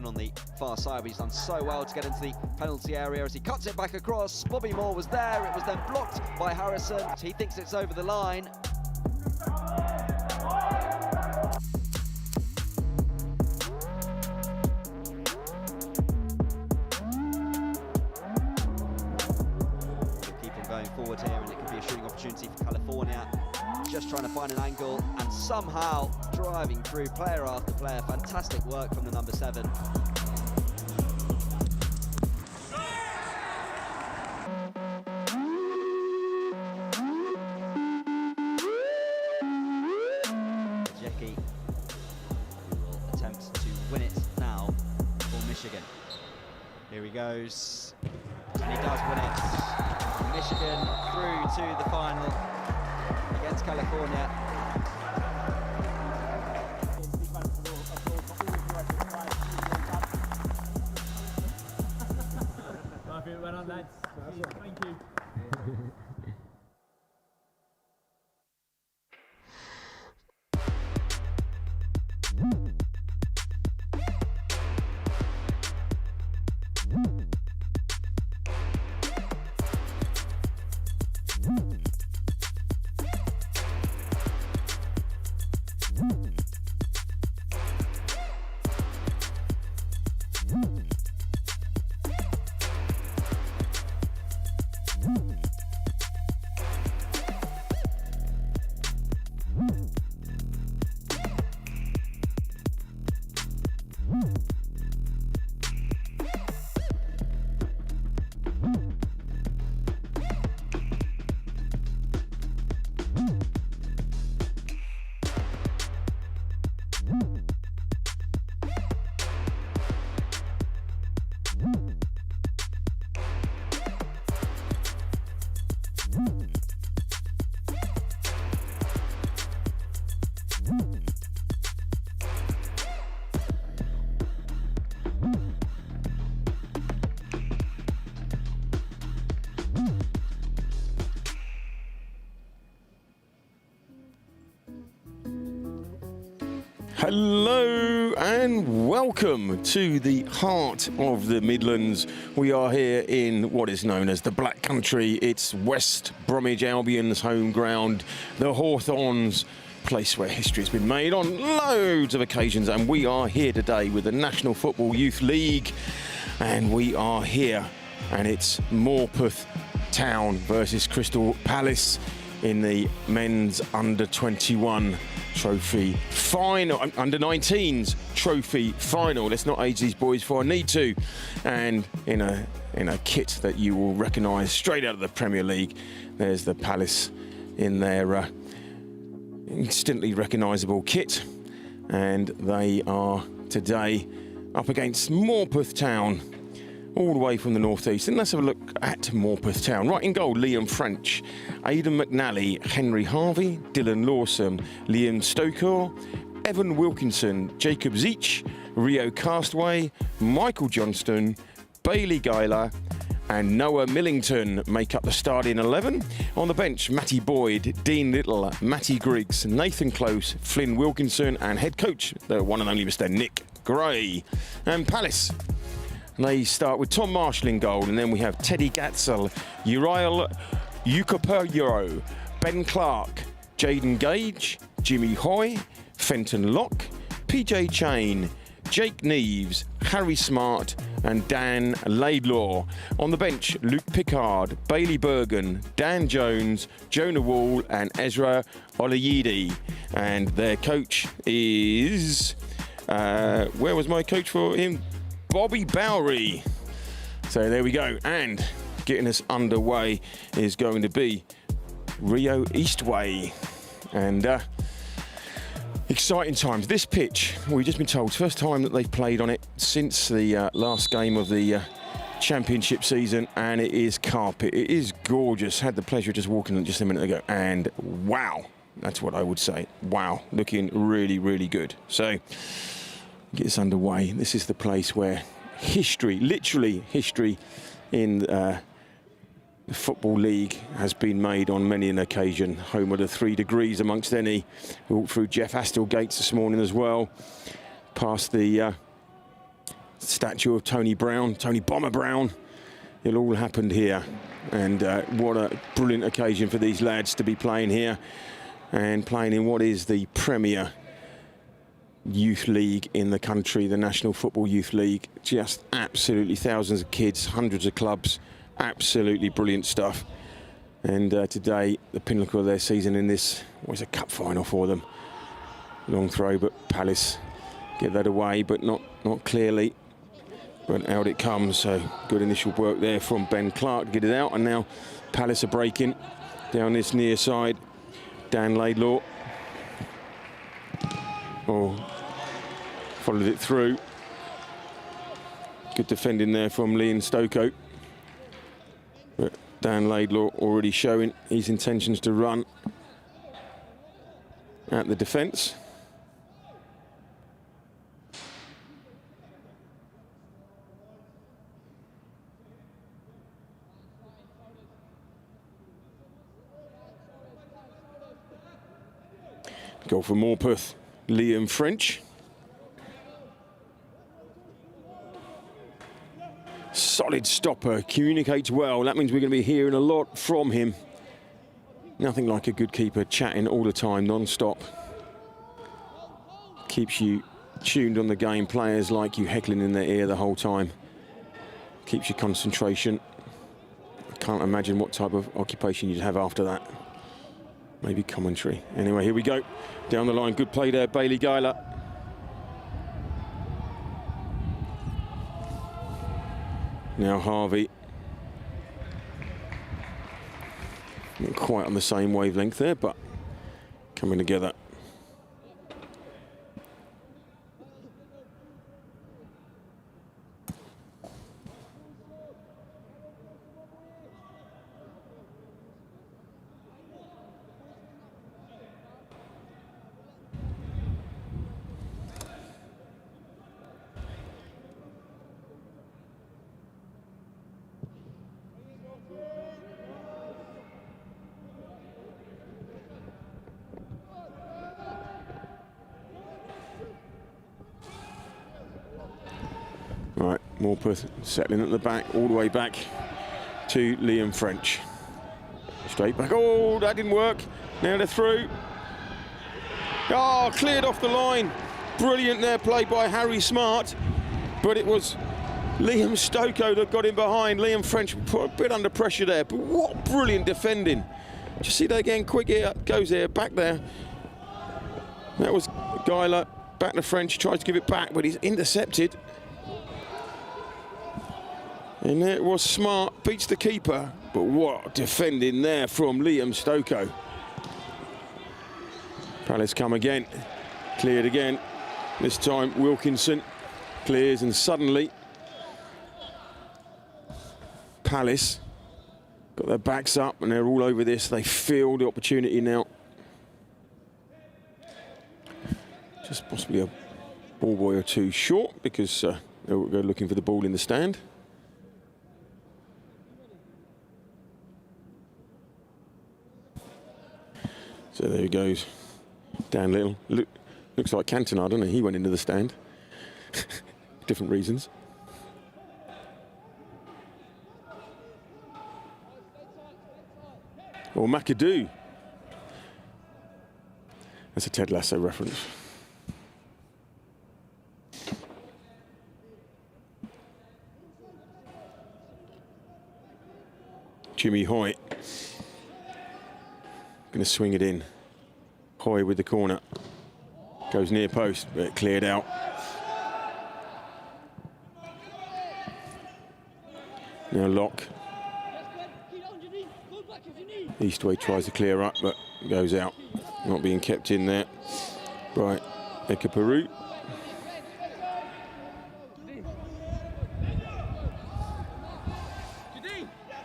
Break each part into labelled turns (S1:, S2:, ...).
S1: On the far side, but he's done so well to get into the penalty area as he cuts it back across. Bobby Moore was there, it was then blocked by Harrison. He thinks it's over the line. We'll keep him going forward here, and it could be a shooting opportunity for California. Just trying to find an angle and somehow driving through player after player. Fantastic work from the number 7. Jackie, who will attempt to win it now for Michigan. Here he goes, and he does win it. Michigan through to the final against California.
S2: Well done, lads. Thank you.
S3: Hello and welcome to the heart of the Midlands. We are here in what is known as the Black Country. It's West Bromwich Albion's home ground, the Hawthorns, place where history has been made on loads of occasions, and we are here today with the National Football Youth League. and we are here, and it's Morpeth Town versus Crystal Palace in the men's under-21 trophy final, under-19s trophy final. Let's not age these boys for I need to. And in a kit that you will recognise straight out of the Premier League, there's the Palace in their instantly recognisable kit, and they are today up against Morpeth Town, all the way from the northeast. And let's have a look at Morpeth Town. Right in goal, Liam French, Aidan McNally, Henry Harvey, Dylan Lawson, Liam Stoker, Evan Wilkinson, Jacob Zeech, Rio Castaway, Michael Johnston, Bailey Geiler, and Noah Millington make up the starting 11. On the bench, Matty Boyd, Dean Little, Matty Griggs, Nathan Close, Flynn Wilkinson, and head coach, the one and only Mr. Nick Gray. And Palace, they start with Tom Marshall in goal, and then we have Teddy Gatzel, Uriel Ukapero, Ben Clark, Jaden Gage, Jimmy Hoy, Fenton Locke, PJ Chain, Jake Neves, Harry Smart, and Dan Laidlaw. On the bench, Luke Pickard, Bailey Bergen, Dan Jones, Jonah Wall, and Ezra Olayidi. And their coach is... where was my coach for him? Bobby Bowery. So there we go. And getting us underway is going to be Rio Eastway. And... exciting times. This pitch, we've just been told, first time that they've played on it since the last game of the championship season, and it is carpet. It is gorgeous. Had the pleasure of just walking in just a minute ago, and wow, that's what I would say. Wow, looking really, really good. So, get us underway. This is the place where history, literally history in the Football League has been made on many an occasion. Home of the 3 degrees amongst any. We walked through Jeff Astle Gates this morning as well, past the statue of Tony Brown, Tony Bomber Brown. It all happened here, and what a brilliant occasion for these lads to be playing here and playing in what is the premier youth league in the country, the National Football Youth League. Just absolutely thousands of kids, hundreds of clubs. Absolutely brilliant stuff. And today, the pinnacle of their season in this was a cup final for them. Long throw, but Palace get that away, but not clearly. But out it comes. So good initial work there from Ben Clark to get it out. And now Palace are breaking down this near side. Dan Laidlaw. Oh, followed it through. Good defending there from Liam Stoko. But Dan Laidlaw already showing his intentions to run at the defence. Goal for Morpeth, Liam French. Solid stopper, communicates well. That means we're going to be hearing a lot from him. Nothing like a good keeper chatting all the time, non-stop. Keeps you tuned on the game. Players like you heckling in their ear the whole time. Keeps your concentration. I can't imagine what type of occupation you'd have after that. Maybe commentary. Anyway, here we go. Down the line, good play there, Bailey Geiler. Now Harvey, not quite on the same wavelength there, but coming together. Right, Morpeth settling at the back, all the way back to Liam French. Straight back, oh, that didn't work. Now they're through. Oh, cleared off the line. Brilliant there, play by Harry Smart. But it was Liam Stoko that got in behind. Liam French put a bit under pressure there, but what brilliant defending. Just see that again, quick here, goes here, back there. That was Geiler, back to French, tries to give it back, but he's intercepted. And it was Smart, beats the keeper, but what defending there from Liam Stoko. Palace come again, cleared again. This time Wilkinson clears, and suddenly Palace got their backs up and they're all over this. They feel the opportunity now. Just possibly a ball boy or two short, because they'll go looking for the ball in the stand. So there he goes. Dan Little. Looks like Cantona, doesn't he? He went into the stand. Different reasons. Or McAdoo. That's a Ted Lasso reference. Jimmy Hoy. Going to swing it in. Hoy with the corner. Goes near post, but cleared out. Now Locke. Eastway tries to clear up, but goes out. Not being kept in there. Right, Ekaperu.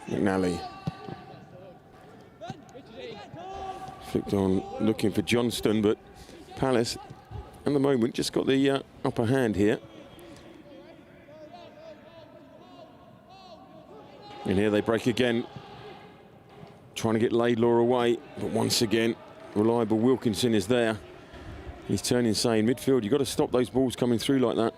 S3: McNally. Flicked on, looking for Johnston, but Palace, at the moment, just got the upper hand here. And here they break again. Trying to get Laidlaw away, but once again, reliable Wilkinson is there. He's turning insane. Midfield, you've got to stop those balls coming through like that.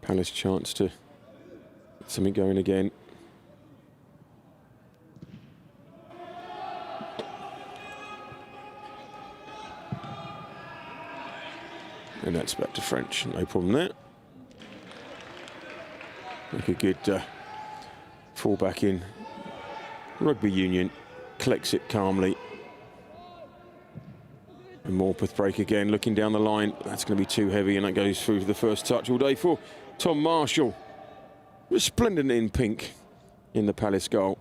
S3: Palace chance to get something going again. And that's back to French, no problem there. Like a good fall back in. Rugby Union collects it calmly. And Morpeth break again, looking down the line. That's going to be too heavy, and that goes through to the first touch all day for Tom Marshall. Resplendent in pink in the Palace goal.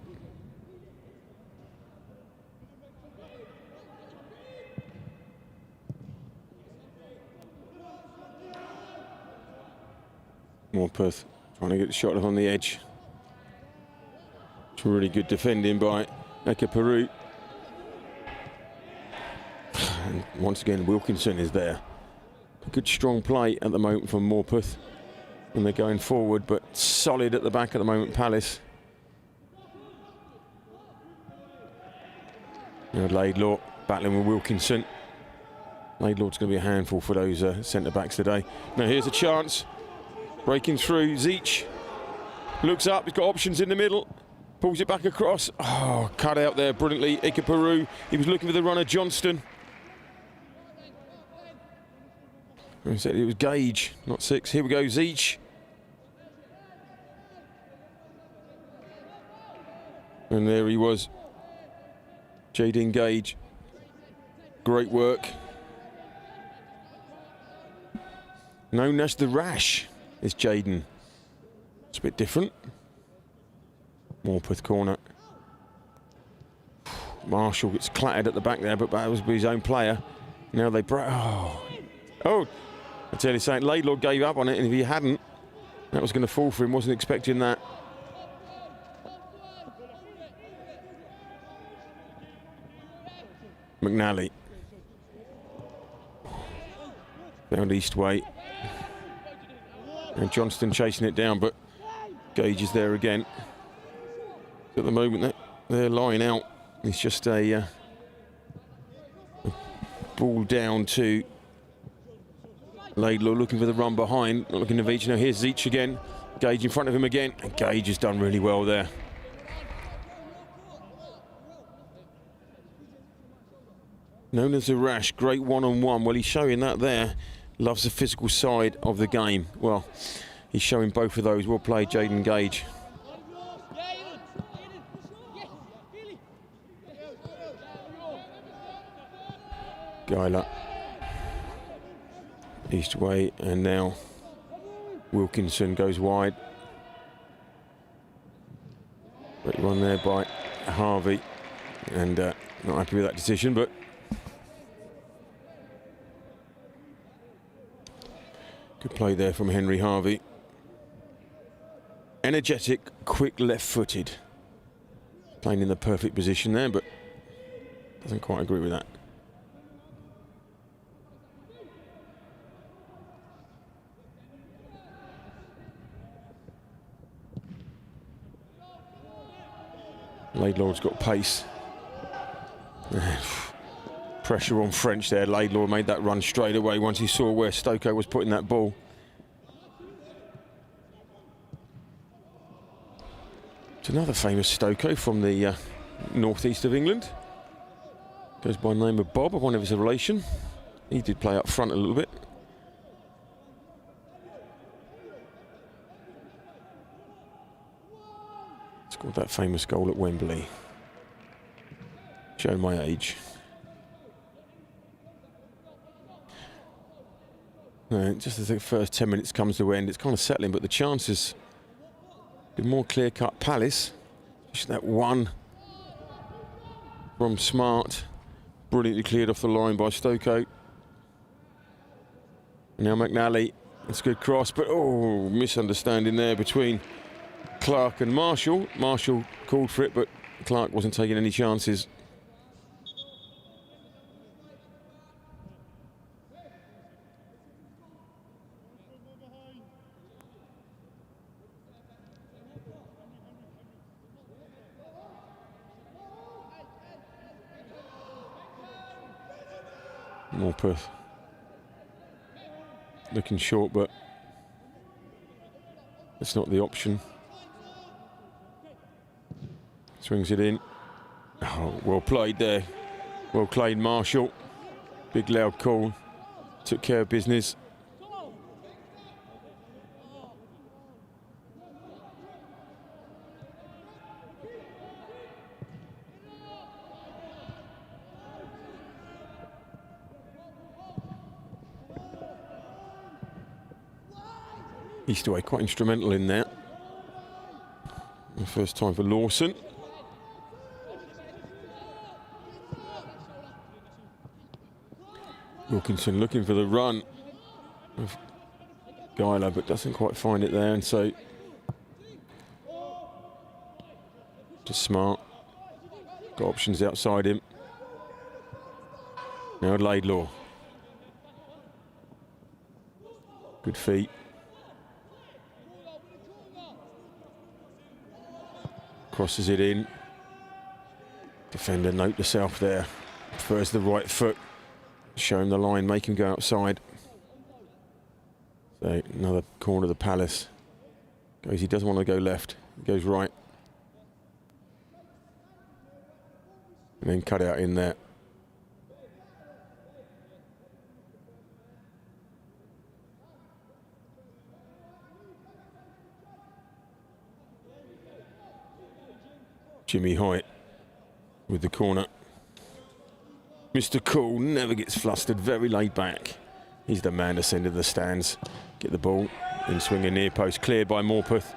S3: Morpeth trying to get the shot on the edge. It's really good defending by Ekaperu. And once again, Wilkinson is there. A good strong play at the moment from Morpeth. And they're going forward, but solid at the back at the moment, Palace. Now Laidlaw battling with Wilkinson. Laidlaw's going to be a handful for those centre-backs today. Now here's a chance. Breaking through, Zeech looks up, he's got options in the middle, pulls it back across. Oh, cut out there brilliantly, Ekaperu. He was looking for the runner, Johnston. I said it was Gage, not Six. Here we go, Zeech. And there he was, Jaden Gage. Great work. Known as the Rash. Is Jaden. It's a bit different. Morpeth corner. Marshall gets clattered at the back there, but that was his own player. Now they break. Oh! I tell you something, Laidlaw gave up on it, and if he hadn't, that was going to fall for him. Wasn't expecting that. McNally. Found Eastway. And Johnston chasing it down, but Gage is there again. At the moment, they're lying out. It's just a ball down to Laidlaw, looking for the run behind, not looking to Veach. Now here's Zeech again. Gage in front of him again, and Gage has done really well there. known as the Rash, great one-on-one. Well, he's showing that there. Loves the physical side of the game. Well, he's showing both of those. Well played, Jaden Gage. Geiler. Eastway, and now Wilkinson goes wide. Great one there by Harvey, and not happy with that decision, but good play there from Henry Harvey. Energetic, quick, left-footed. Playing in the perfect position there, but doesn't quite agree with that. Laidlaw's got pace. Pressure on French there. Laidlaw made that run straight away once he saw where Stokoe was putting that ball. It's another famous Stokoe from the northeast of England. Goes by the name of Bob, one of his relation. He did play up front a little bit. Scored that famous goal at Wembley. Show my age. Just as the first 10 minutes comes to end, it's kind of settling, but the chances been more clear-cut. Palace, just that one from Smart, brilliantly cleared off the line by Stokoe. Now McNally, it's a good cross, but oh, misunderstanding there between Clark and Marshall. Marshall called for it, but Clark wasn't taking any chances. Morpeth looking short, but it's not the option. Swings it in. Oh, well played there. Well played, Marshall. Big loud call. Took care of business. Eastway quite instrumental in that. The first time for Lawson. Wilkinson looking for the run of Geiler, but doesn't quite find it there, and so just Smart. Got options outside him. Now Laidlaw. Good feet. Crosses it in. Defender note to self there. Prefers the right foot. Show him the line, make him go outside. So another corner of the Palace. Goes, he doesn't want to go left. He goes right. And then cut out in there. Jimmy Hoyt with the corner. Mr. Cool never gets flustered, very laid back. He's the man to send to the stands. Get the ball, in swing a near post, cleared by Morpeth.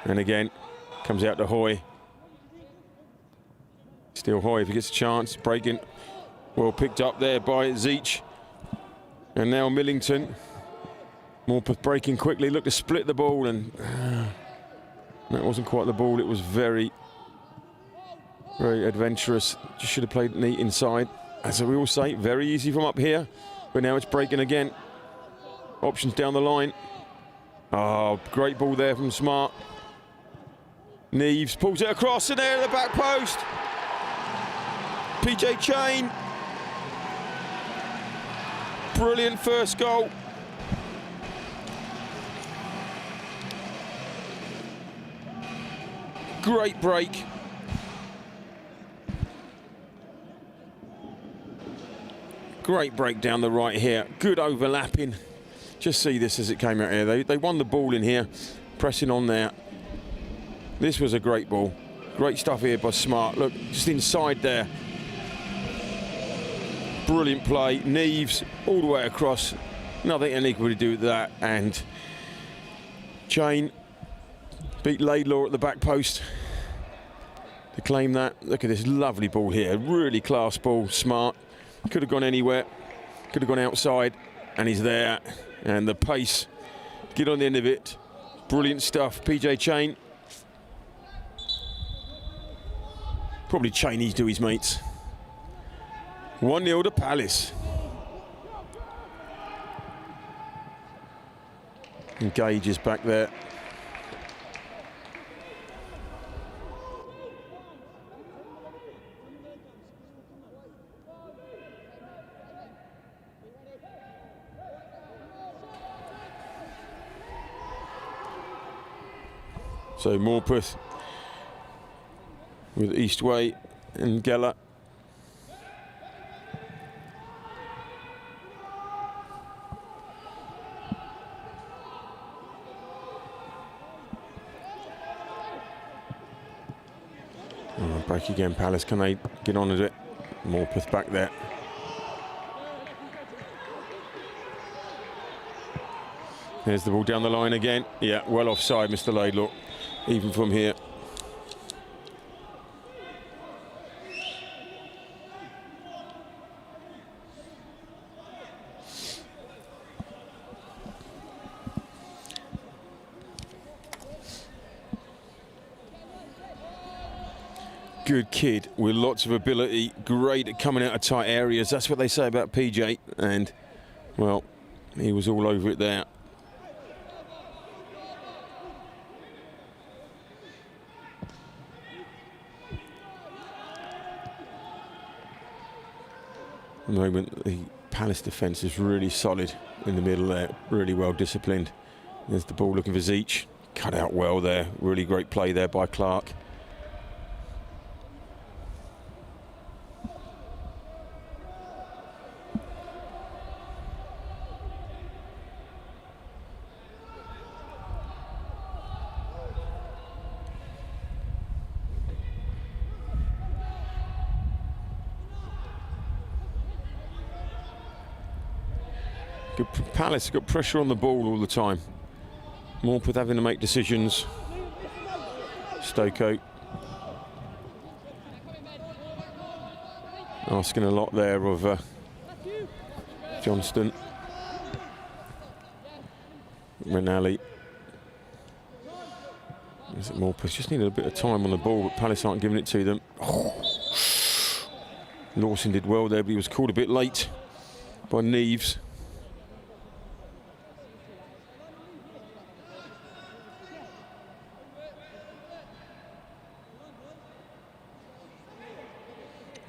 S3: And again, comes out to Hoy. Still Hoy if he gets a chance, breaking. Well picked up there by Zeech. And now Millington. Morpeth breaking quickly, looked to split the ball, and that wasn't quite the ball. It was very, very adventurous. Just should have played neat inside. As we all say, very easy from up here, but now it's breaking again. Options down the line. Oh, great ball there from Smart. Neves pulls it across, and there at the back post. PJ Chain. Brilliant first goal. Great break. Great break down the right here. Good overlapping. Just see this as it came out here. They won the ball in here, pressing on there. This was a great ball. Great stuff here by Smart. Look, just inside there. Brilliant play. Neves all the way across. Nothing anyone could do with that. And Chain beat Laidlaw at the back post to claim that. Look at this lovely ball here. Really class ball. Smart. Could have gone anywhere. Could have gone outside. And he's there. And the pace. Get on the end of it. Brilliant stuff. PJ Chain. Probably Chinese to his mates. 1-0 to Palace. Engages back there. So Morpeth with Eastway and Geller. Break again, Palace. Can they get on with it? Morpeth back there. There's the ball down the line again. Yeah, well offside, Mr. Laidlaw, even from here. Good kid with lots of ability, great at coming out of tight areas. That's what they say about PJ, and well, he was all over it there. At the moment, the Palace defence is really solid in the middle there, really well disciplined. There's the ball looking for Zeech, cut out well there, really great play there by Clark. Good. Palace got pressure on the ball all the time. Morpeth having to make decisions. Stokoe asking a lot there of Johnston. Renali. Is it Morpeth? Just needed a bit of time on the ball, but Palace aren't giving it to them. Oh. Lawson did well there, but he was called a bit late by Neves.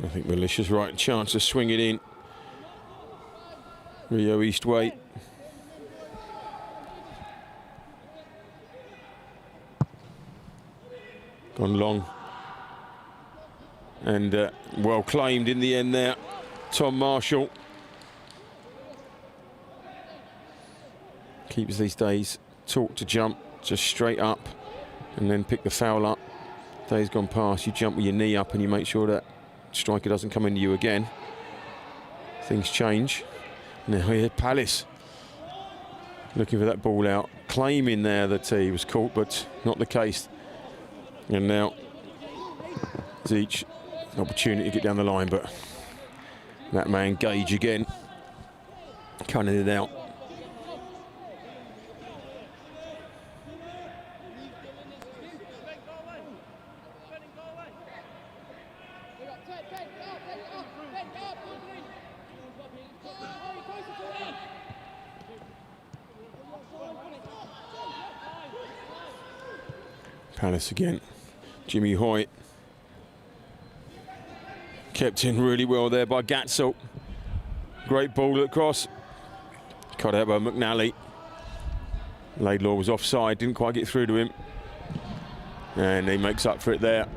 S3: I think Militia's right chance to swing it in. Rio Eastway. Gone long. And well claimed in the end there. Tom Marshall. Keeps these days taught to jump just straight up and then pick the foul up. Days gone past, you jump with your knee up and you make sure that striker doesn't come into you again. Things change. Now here, Palace looking for that ball out, claiming there that he was caught, but not the case. And now Zeech, an opportunity to get down the line, but that man Gage again, cutting it out. Palace again. Jimmy Hoyt. Kept in really well there by Gatzel. Great ball across. Cut out by McNally. Laidlaw was offside, didn't quite get through to him. And he makes up for it there.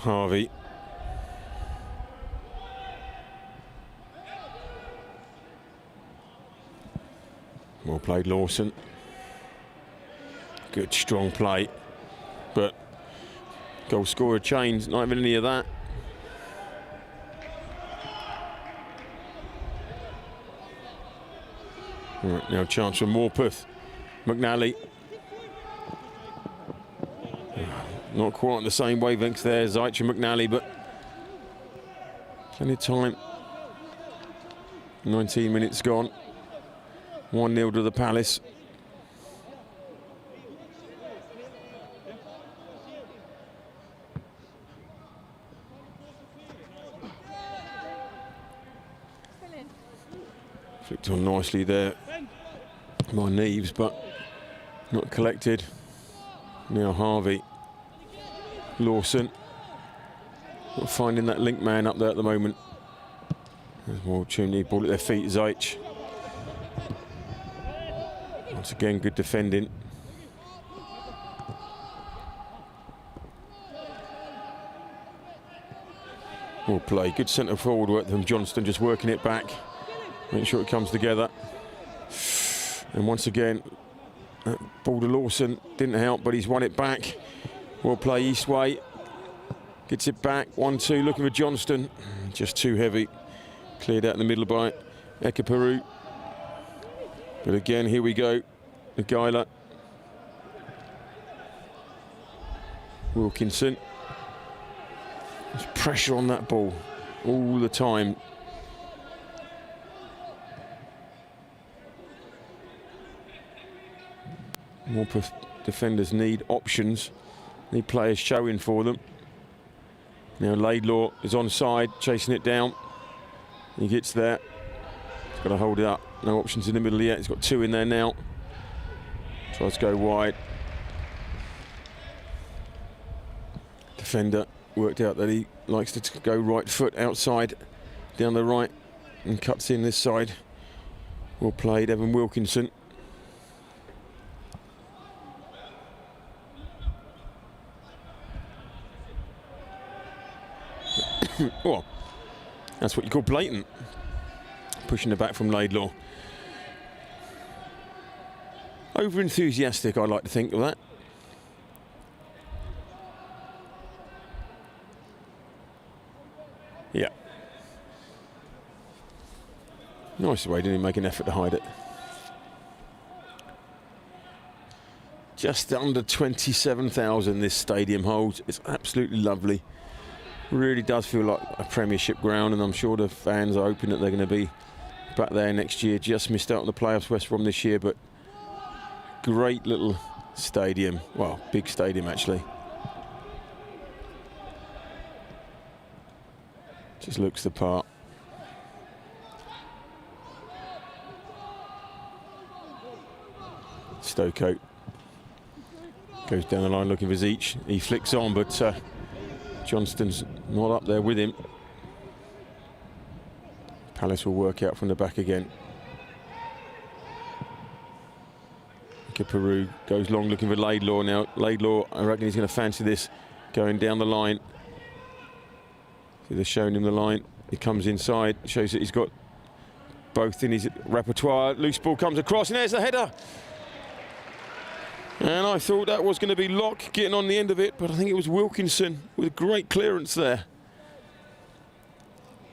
S3: Harvey. Well played, Lawson. Good, strong play. But goal scorer change, not having any of that. Right, now chance for Morpeth. McNally. Not quite on the same wavelengths there, Zeich and McNally, but plenty of time. 19 minutes gone. 1-0 to the Palace. Flicked on nicely there by Neves, but not collected. Now Harvey. Lawson. Not finding that link man up there at the moment. There's more opportunity, ball at their feet, Zeich. Once again, good defending. Well play, good centre forward work from Johnston, just working it back. Make sure it comes together. And once again, that ball to Lawson didn't help, but he's won it back. Well play Eastway. Gets it back, 1-2, looking for Johnston. Just too heavy. Cleared out in the middle by Ekaperu. But again, here we go. Guyler. Wilkinson. There's pressure on that ball all the time. Morpeth defenders need options. Need players showing for them. Now Laidlaw is onside, chasing it down. He gets there. He's got to hold it up. No options in the middle yet. He's got two in there now. Tries to go wide. Defender worked out that he likes to go right foot outside, down the right, and cuts in this side. Well played, Evan Wilkinson. Well, that's what you call blatant. Pushing the back from Laidlaw. Over enthusiastic, I like to think of that. Yeah. Nice way, didn't he make an effort to hide it. Just under 27,000 this stadium holds. It's absolutely lovely. Really does feel like a Premiership ground, and I'm sure the fans are hoping that they're going to be back there next year. Just missed out on the playoffs, West Brom this year, but great little stadium. Well, big stadium actually. Just looks the part. Stokoe goes down the line looking for Zeich. He flicks on, but Johnston's not up there with him. Palace will work out from the back again. Peru goes long looking for Laidlaw now. Laidlaw, I reckon he's going to fancy this going down the line. So they're showing him the line. He comes inside, shows that he's got both in his repertoire. Loose ball comes across, and there's the header. And I thought that was going to be Locke getting on the end of it, but I think it was Wilkinson with a great clearance there.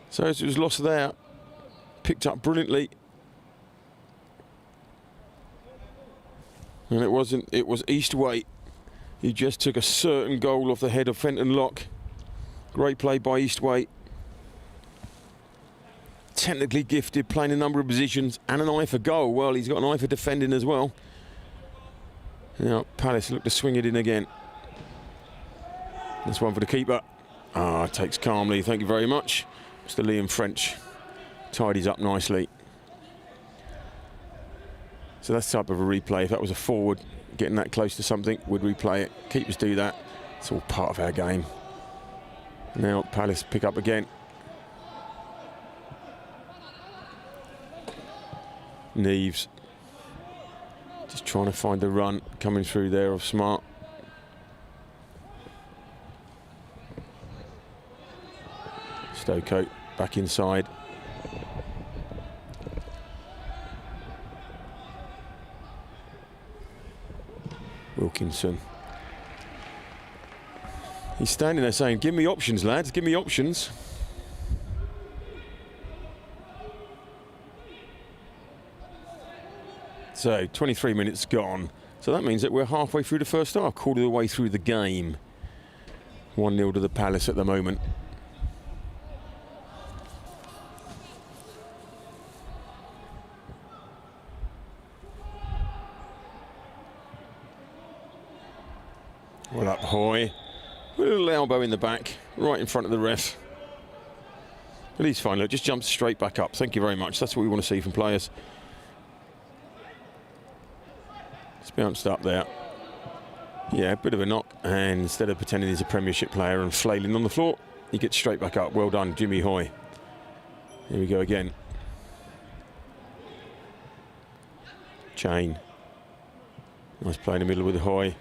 S3: So it was lost there, picked up brilliantly. And it wasn't, it was Eastway. He just took a certain goal off the head of Fenton Locke. Great play by Eastway. Technically gifted, playing a number of positions, and an eye for goal. Well, he's got an eye for defending as well. Now, Palace look to swing it in again. This one for the keeper. Ah, takes calmly, thank you very much. Mr. Liam French tidies up nicely. So that's the type of a replay. If that was a forward, getting that close to something, would replay it. Keepers do that. It's all part of our game. Now, Palace pick up again. Neves. Just trying to find the run coming through there of Smart. Stokoe back inside. Wilkinson. He's standing there saying, give me options, lads, give me options. So, 23 minutes gone. So that means that we're halfway through the first half, quarter of the way through the game. 1-0 to the Palace at the moment. Well up, Hoy. A little elbow in the back, right in front of the ref. But he's fine, look, just jumps straight back up. Thank you very much. That's what we want to see from players. It's bounced up there. Yeah, a bit of a knock. And instead of pretending he's a Premiership player and flailing on the floor, he gets straight back up. Well done, Jimmy Hoy. Here we go again. Chain. Nice play in the middle with Hoy.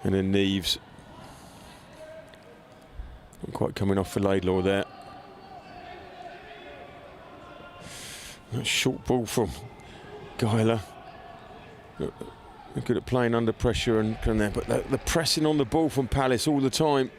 S3: And then Neves. Not quite coming off for Laidlaw there. A short ball from Geiler. They're good at playing under pressure and there, but the pressing on the ball from Palace all the time.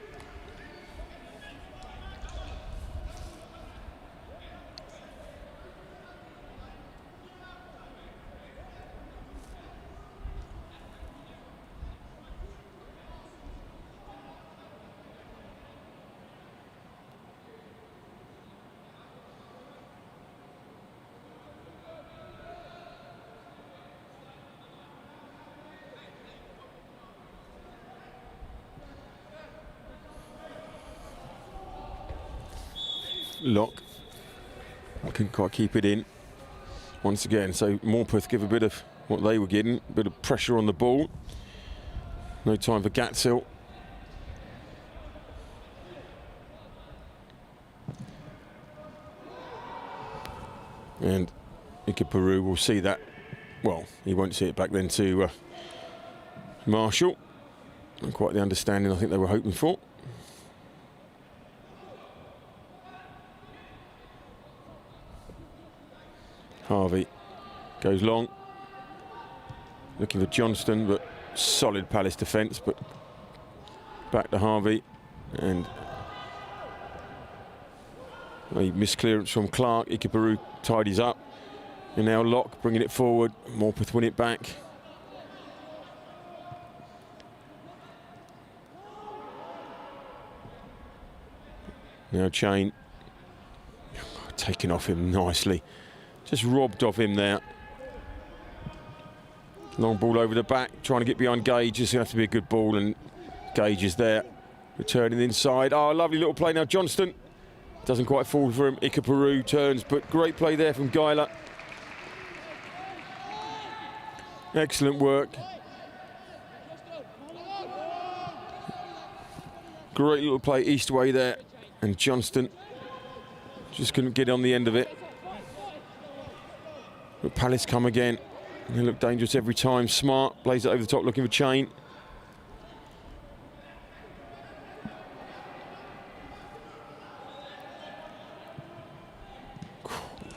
S3: Lock. I couldn't quite keep it in. Once again, so Morpeth give a bit of what they were getting, a bit of pressure on the ball. No time for Gatsil. And Ikeperu will see that. Well, he won't see it back then to Marshall. Not quite the understanding I think they were hoping for. Harvey goes long, looking for Johnston, but solid Palace defence, but back to Harvey, and a missed clearance from Clark. Ikeperu tidies up, and now Locke bringing it forward. Morpeth win it back. Now Chain, taking off him nicely. Just robbed of him there. Long ball over the back, trying to get behind Gage. It's going to have to be a good ball, and Gage is there. Returning inside. Oh, lovely little play now. Johnston doesn't quite fall for him. Ikeperu turns, but great play there from Geiler. Excellent work. Great little play Eastway there, and Johnston just couldn't get on the end of it. But Palace come again. They look dangerous every time. Smart plays it over the top, looking for Chain.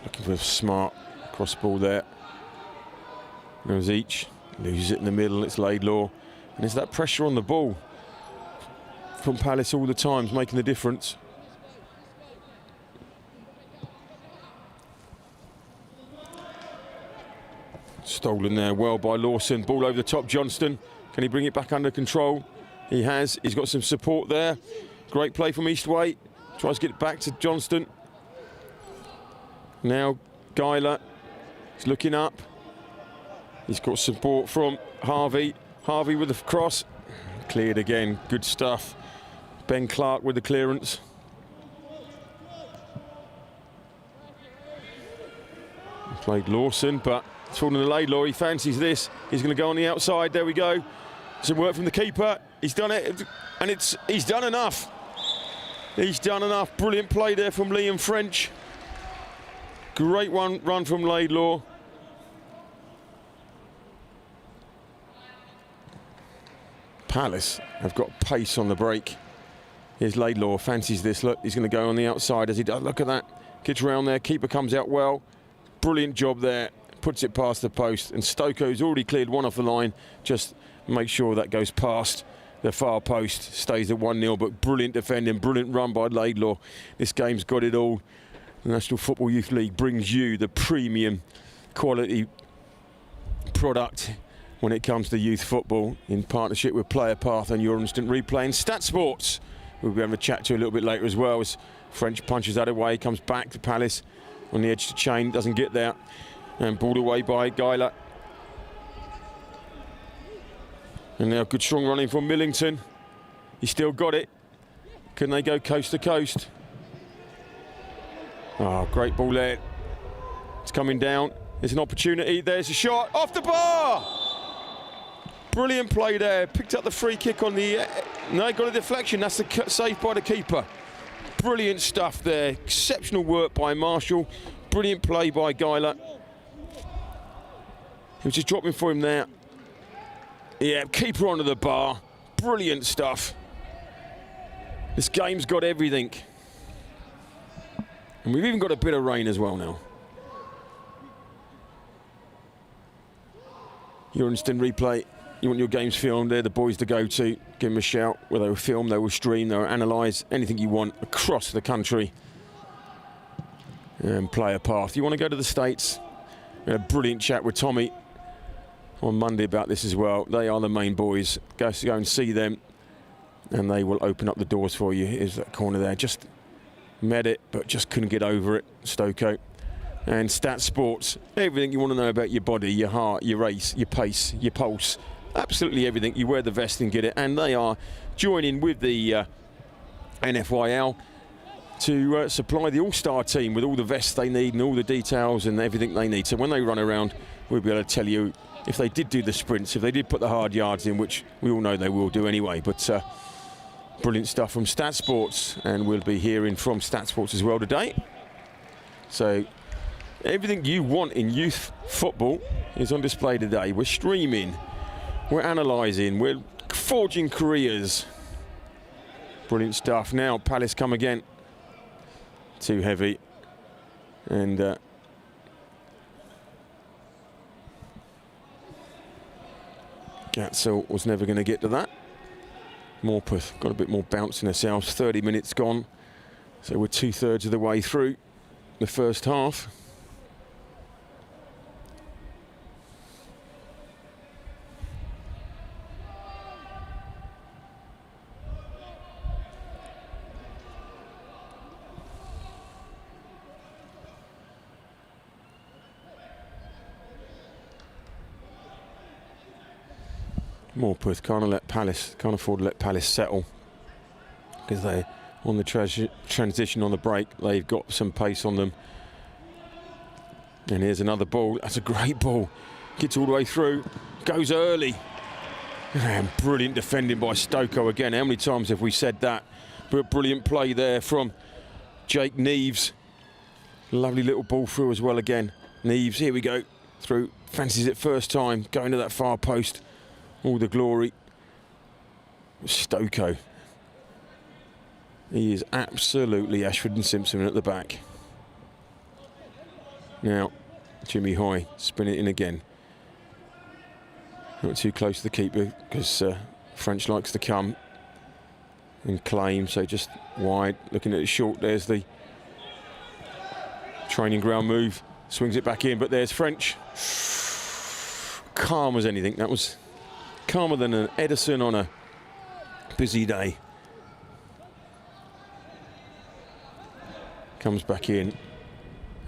S3: Looking for Smart cross ball there. Goes each, loses it in the middle. It's Laidlaw, and it's that pressure on the ball from Palace all the time, making the difference. Stolen there well by Lawson. Ball over the top, Johnston. Can he bring it back under control? He has. He's got some support there. Great play from Eastway. Tries to get it back to Johnston. Now Geiler. He's looking up. He's got support from Harvey. Harvey with the cross. Cleared again. Good stuff. Ben Clark with the clearance. Played Lawson, but it's fallen to Laidlaw. He fancies this. He's going to go on the outside. There we go. Some work from the keeper. He's done it, and he's done enough. He's done enough. Brilliant play there from Liam French. Great run from Laidlaw. Palace have got pace on the break. Here's Laidlaw, fancies this, look, he's going to go on the outside as he does. Look at that, gets around there, keeper comes out well. Brilliant job there, puts it past the post, and Stokoe's already cleared one off the line. Just make sure that goes past the far post, stays at 1-0, but brilliant defending, brilliant run by Laidlaw. This game's got it all. The National Football Youth League brings you the premium quality product when it comes to youth football in partnership with Player Path and your instant replay and Stat Sports. We'll be having a chat to a little bit later as well, as French punches that away, comes back to Palace on the edge of the chain, doesn't get there, and balled away by Geiler. And now good strong running from Millington. He still got it. Can they go coast to coast? Oh, great ball there. It's coming down. There's an opportunity. There's a shot off the bar. Brilliant play there. Picked up the free kick on the... No, got a deflection. That's the save by the keeper. Brilliant stuff there. Exceptional work by Marshall. Brilliant play by Geiler. He was just dropping for him there. Yeah, keeper onto the bar. Brilliant stuff. This game's got everything. And we've even got a bit of rain as well now. Your instant replay. You want your games filmed, they're the boys to go to. Give them a shout. Where they will film, they will stream, they will analyse anything you want across the country. And Player Path. You want to go to the States? We had a brilliant chat with Tommy on Monday about this as well. They are the main boys. Go and see them, and they will open up the doors for you. Here's that corner there. Just met it, but just couldn't get over it. Stokoe. And Stat Sports. Everything you want to know about your body, your heart, your race, your pace, your pulse. Absolutely everything. You wear the vest and get it. And they are joining with the NFYL to supply the all-star team with all the vests they need and all the details and everything they need. So when they run around, we'll be able to tell you if they did do the sprints, if they did put the hard yards in, which we all know they will do anyway. But brilliant stuff from Stat Sports, and we'll be hearing from Stat Sports as well today. So everything you want in youth football is on display today. We're streaming, we're analysing, we're forging careers. Brilliant stuff. Now Palace come again. Too heavy. And Gatzel was never going to get to that. Morpeth got a bit more bounce in themselves. 30 minutes gone. So we're 2/3 of the way through the first half. Morpeth can't afford to let Palace settle, because they're on the transition on the break. They've got some pace on them. And here's another ball. That's a great ball. Gets all the way through. Goes early. And brilliant defending by Stokoe again. How many times have we said that? But brilliant play there from Jake Neves. Lovely little ball through as well again. Neves, here we go. Through. Fancies it first time. Going to that far post. All the glory. Stokoe. He is absolutely Ashford and Simpson at the back. Now, Jimmy Hoy, spin it in again. Not too close to the keeper, because French likes to come and claim, so just wide. Looking at it short, there's the training ground move. Swings it back in, but there's French. Calm as anything. That was calmer than an Edison on a busy day. Comes back in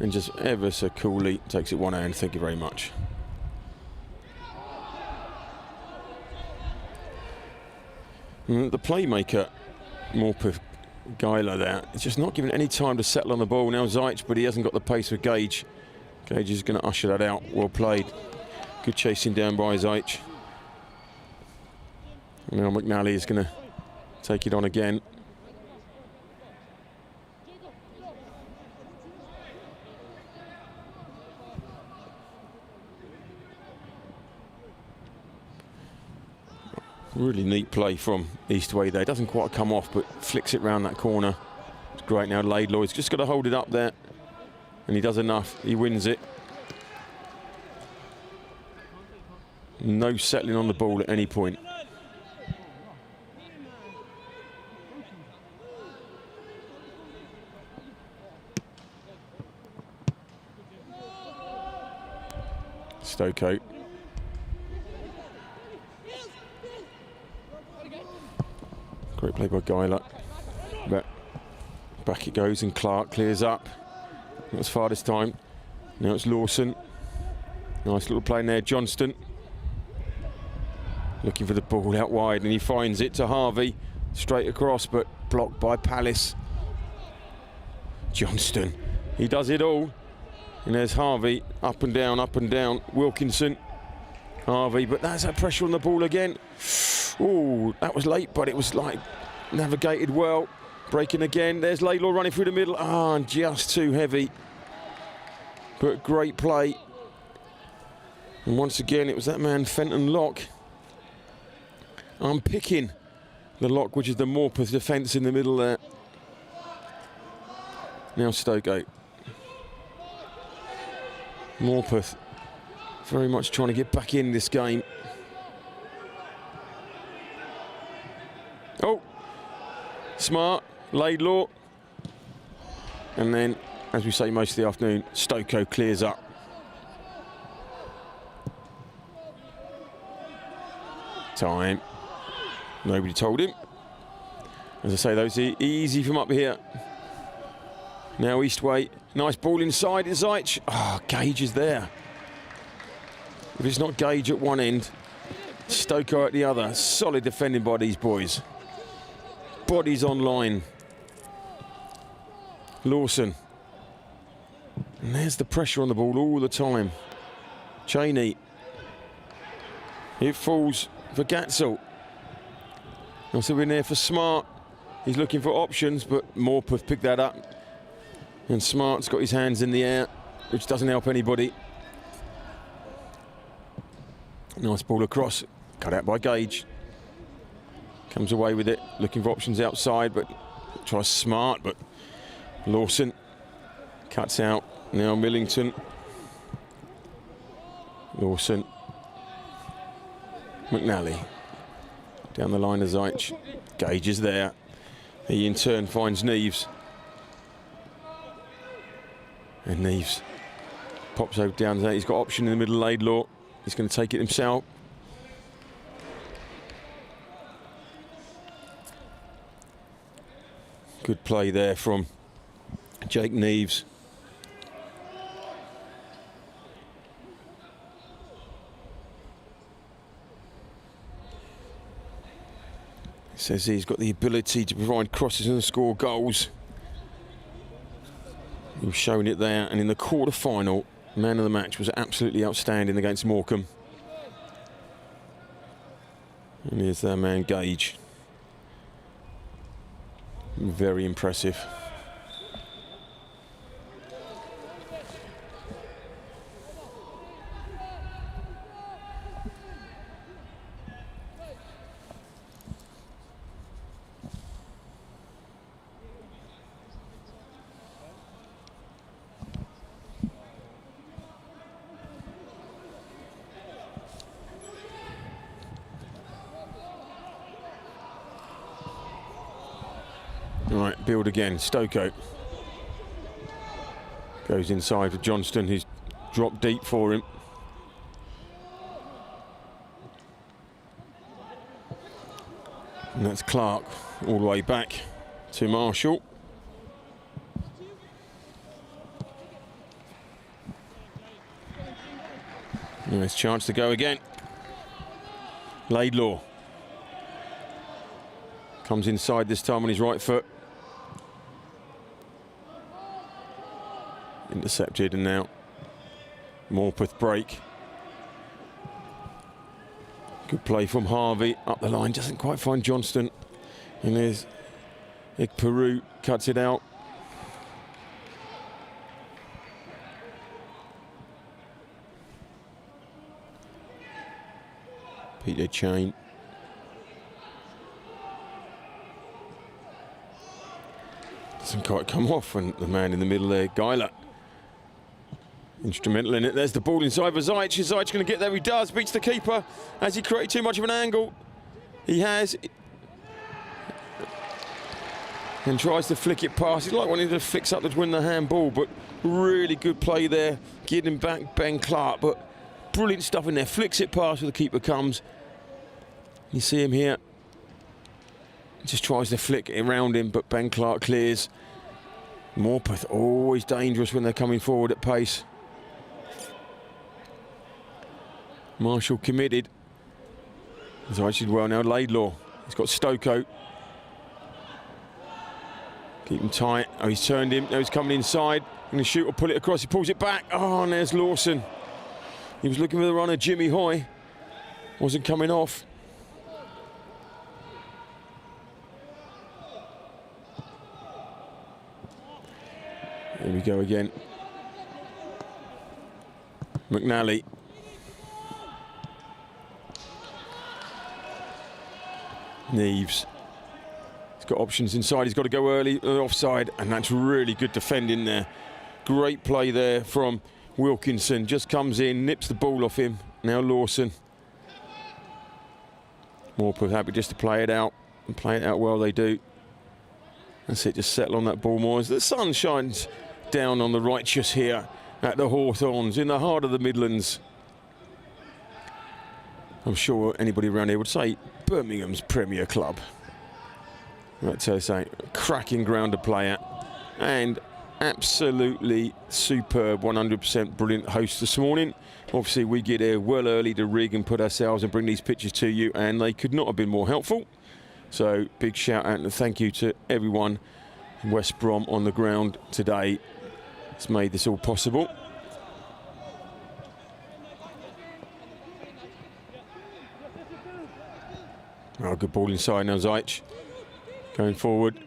S3: and just ever so coolly takes it one hand. Thank you very much. And the playmaker, Morpeth Geiler there, is just not giving any time to settle on the ball. Now Zeitz, but he hasn't got the pace with Gage. Gage is going to usher that out. Well played. Good chasing down by Zeitz. Now McNally is going to take it on again. Really neat play from Eastway there. Doesn't quite come off, but flicks it round that corner. It's great now. Laidlaw, he's just got to hold it up there. And he does enough. He wins it. No settling on the ball at any point. Stokoe. Great play by Guyler. But back it goes and Clark clears up. Not as far this time. Now it's Lawson. Nice little play in there. Johnston. Looking for the ball out wide and he finds it to Harvey. Straight across but blocked by Palace. Johnston. He does it all. And there's Harvey. Up and down, up and down. Wilkinson. Harvey. But that's that pressure on the ball again. Oh, that was late, but it was like navigated well. Breaking again. There's Laidlaw running through the middle. Ah, and just too heavy. But great play. And once again, it was that man, Fenton Locke. Picking the lock, which is the Morpeth defence in the middle there. Now Stokoe. Morpeth very much trying to get back in this game. Oh, Smart, Laidlaw. And then, as we say most of the afternoon, Stokoe clears up. Time. Nobody told him. As I say, those are easy from up here. Now Eastway. Nice ball inside. It's Zeich. Ah, Gage is there. If it's not Gage at one end, Stokoe at the other. Solid defending by these boys. Bodies on line. Lawson. And there's the pressure on the ball all the time. Cheney. It falls for Gatzel. Also in there for Smart. He's looking for options, but Morpeth picked that up. And Smart's got his hands in the air, which doesn't help anybody. Nice ball across. Cut out by Gage. Comes away with it, looking for options outside, but tries Smart, but Lawson cuts out. Now Millington. Lawson. McNally. Down the line of Zeich. Gage is there. He in turn finds Neves. And Neves pops over down there. He's got option in the middle, Laidlaw. He's going to take it himself. Good play there from Jake Neves. Says he's got the ability to provide crosses and score goals. He's shown it there, and in the quarter-final, man of the match was absolutely outstanding against Morecambe. And here's their man Gage. Very impressive. Right, build again. Stokoe goes inside for Johnston, who's dropped deep for him. And that's Clark all the way back to Marshall. Nice chance to go again. Laidlaw comes inside this time on his right foot. Intercepted, and now Morpeth break. Good play from Harvey up the line, doesn't quite find Johnston. And there's Peru, cuts it out. Peter Chain. Doesn't quite come off, and the man in the middle there, Geiler, instrumental in it. There's the ball inside for Zajc. Is Zajc going to get there? He does. Beats the keeper. Has he created too much of an angle? He has. And tries to flick it past. He's like wanting to fix up to win the handball, but really good play there. Getting back Ben Clark, but brilliant stuff in there. Flicks it past where the keeper comes. You see him here. Just tries to flick it around him, but Ben Clark clears. Morpeth always dangerous when they're coming forward at pace. Marshall committed. Zajc did well now. Laidlaw. He's got Stoko. Keep him tight. Oh, he's turned him. Now he's coming inside. Going to shoot or pull it across. He pulls it back. Oh, and there's Lawson. He was looking for the runner, Jimmy Hoy. Wasn't coming off. Here we go again. McNally. Neves. He's got options inside. He's got to go early, offside, and that's really good defending there. Great play there from Wilkinson. Just comes in, nips the ball off him. Now Lawson. Morpeth happy just to play it out, and play it out well they do. That's it, just settle on that ball more. As the sun shines down on the righteous here at the Hawthorns in the heart of the Midlands. I'm sure anybody around here would say Birmingham's Premier Club. That's a cracking ground to play at, and absolutely superb, 100% brilliant host this morning. Obviously we get here well early to rig and put ourselves and bring these pictures to you, and they could not have been more helpful. So big shout out and thank you to everyone in West Brom on the ground today. It's made this all possible. Oh, good ball inside now, Zajc. Going forward.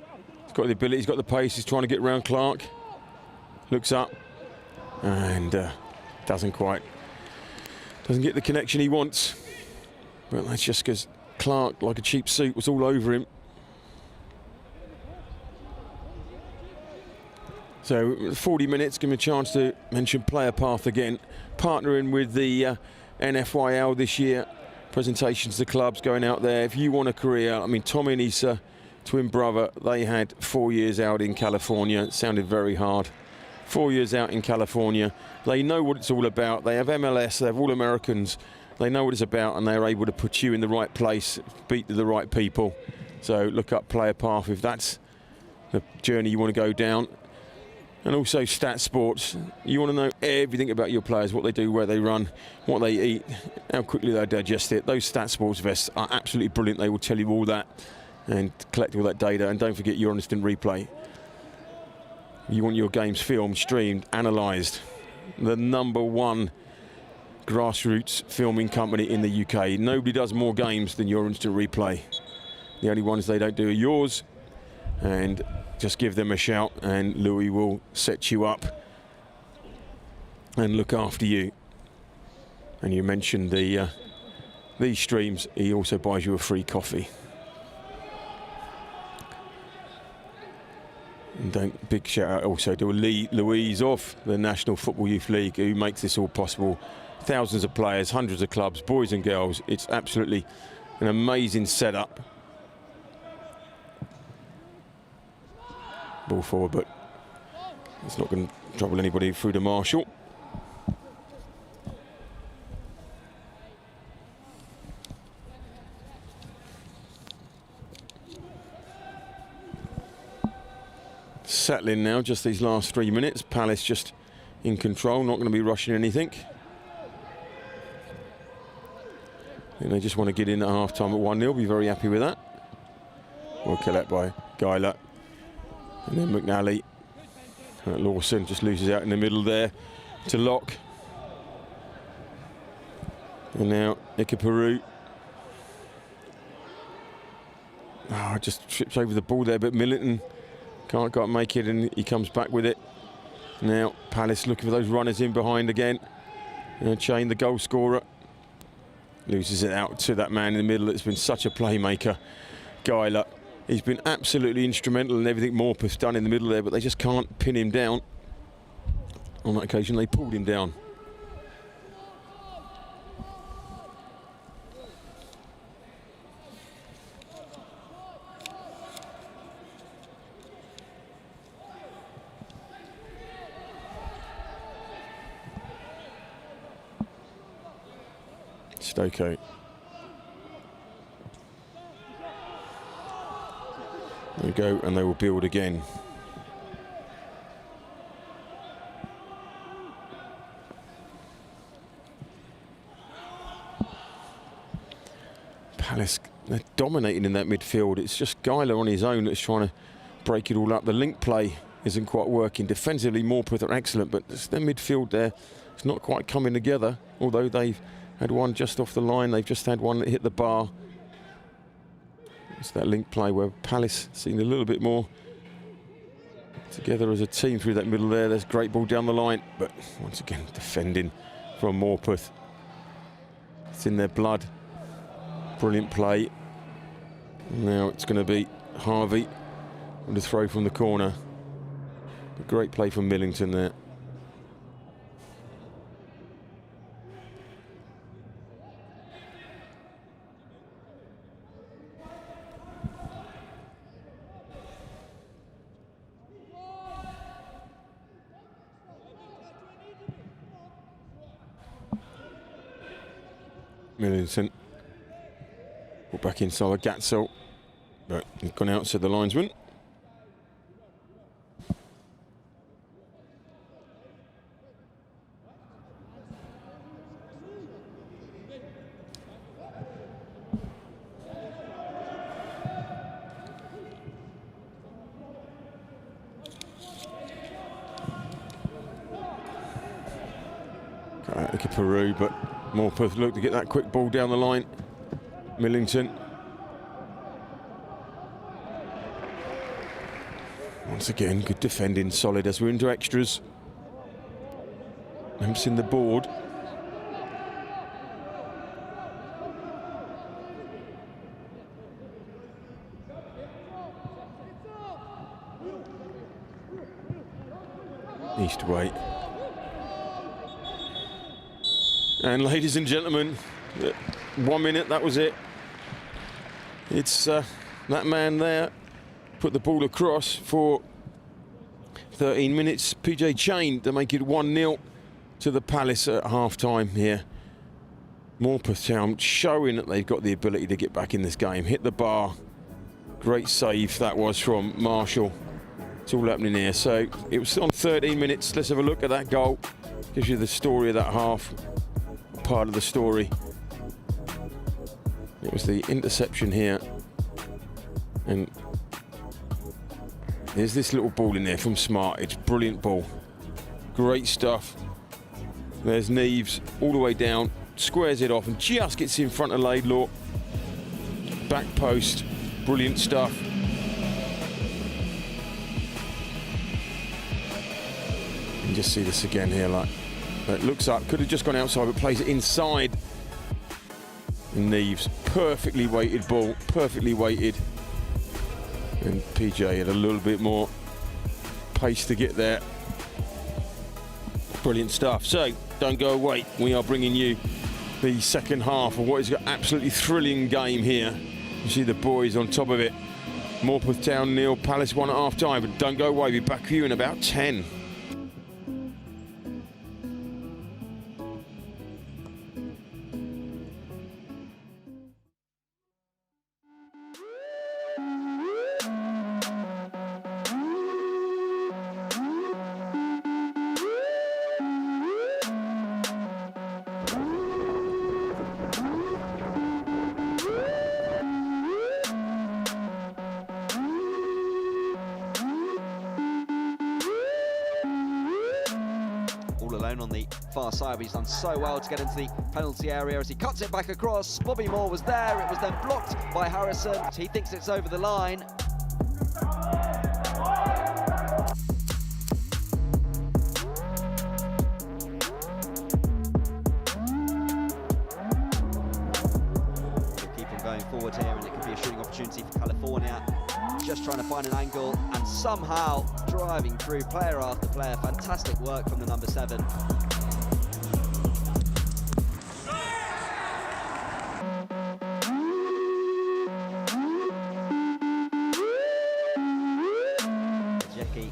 S3: He's got the ability, he's got the pace, he's trying to get around Clark. Looks up and doesn't get the connection he wants. But that's just because Clark, like a cheap suit, was all over him. So 40 minutes, give me a chance to mention player path again. Partnering with the NFYL this year. Presentations to clubs going out there. If you want a career, I mean, Tom and his twin brother, they had 4 years out in California. It sounded very hard. 4 years out in California. They know what it's all about. They have MLS, they have All Americans. They know what it's about, and they're able to put you in the right place, beat the right people. So look up Player Path if that's the journey you want to go down. And also Stat Sports. You want to know everything about your players, what they do, where they run, what they eat, how quickly they digest it. Those Stat Sports vests are absolutely brilliant. They will tell you all that and collect all that data. And don't forget your instant replay. You want your games filmed, streamed, analysed. The #1 grassroots filming company in the UK. Nobody does more games than your instant replay. The only ones they don't do are yours. And just give them a shout and Louis will set you up and look after you. And you mentioned these streams, he also buys you a free coffee. And big shout out also to Louise of the National Football Youth League, who makes this all possible. Thousands of players, hundreds of clubs, boys and girls. It's absolutely an amazing setup. Ball forward, but it's not going to trouble anybody through to Marshall. Settling now, just these last 3 minutes. Palace just in control, not going to be rushing anything. And they just want to get in at half-time at 1-0, be very happy with that. Well collect by Geiler. And then McNally. Lawson just loses out in the middle there to Locke. And now Ikaparu. Oh, just trips over the ball there, but Millington can't quite make it, and he comes back with it. Now Palace looking for those runners in behind again. And Chain, the goal scorer, loses it out to that man in the middle that's been such a playmaker. Geiler He's been absolutely instrumental in everything Morpeth's done in the middle there, but they just can't pin him down. On that occasion, they pulled him down. Stoke. There we go, and they will build again. Palace, they're dominating in that midfield. It's just Geiler on his own that's trying to break it all up. The link play isn't quite working. Defensively, Morpeth are excellent, but it's their midfield there. It's not quite coming together, although they've had one just off the line. They've just had one that hit the bar. It's that link play where Palace seemed a little bit more together as a team through that middle there. There's great ball down the line, but once again, defending from Morpeth. It's in their blood. Brilliant play. Now it's going to be Harvey with a throw from the corner. A great play from Millington there. Millington. Put back inside Gatzel, but he's gone out, said the linesman. Look at Peru, but Morpeth looked to get that quick ball down the line. Millington. Once again, good defending, solid as we're into extras. Lamps in the board. Eastway. And ladies and gentlemen, 1 minute, that was it. It's that man there put the ball across for 13 minutes. PJ Chain to make it 1-0 to the Palace at half-time here. Morpeth Town showing that they've got the ability to get back in this game. Hit the bar. Great save that was from Marshall. It's all happening here. So it was on 13 minutes. Let's have a look at that goal. Gives you the story of that half. Part of the story. It was the interception here, and there's this little ball in there from Smart. It's brilliant ball, great stuff. There's Neves all the way down, squares it off and just gets in front of Laidlaw. Back post, brilliant stuff. You can just see this again here, like. It looks up, could have just gone outside, but plays it inside. And Neves, perfectly weighted ball, perfectly weighted. And PJ had a little bit more pace to get there. Brilliant stuff. So, don't go away. We are bringing you the second half of what is an absolutely thrilling game here. You see the boys on top of it. Morpeth Town 0, Palace 1 at half time. But don't go away, we'll be back for you in about 10.
S1: Alone on the far side, but he's done so well to get into the penalty area as he cuts it back across. Bobby Moore was there, it was then blocked by Harrison. He thinks it's over the line. We'll keep him going forward here, and it could be a shooting opportunity for California. just trying to find an angle and somehow driving through player after player. Fantastic work from the number 7. Jackie,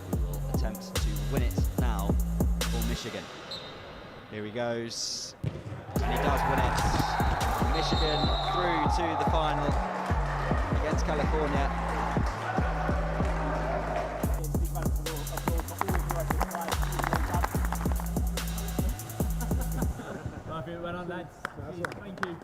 S1: who will attempt to win it now for Michigan. Here he goes, and he does win it. Michigan through to the final against California.
S2: Well done, lads. Thank you.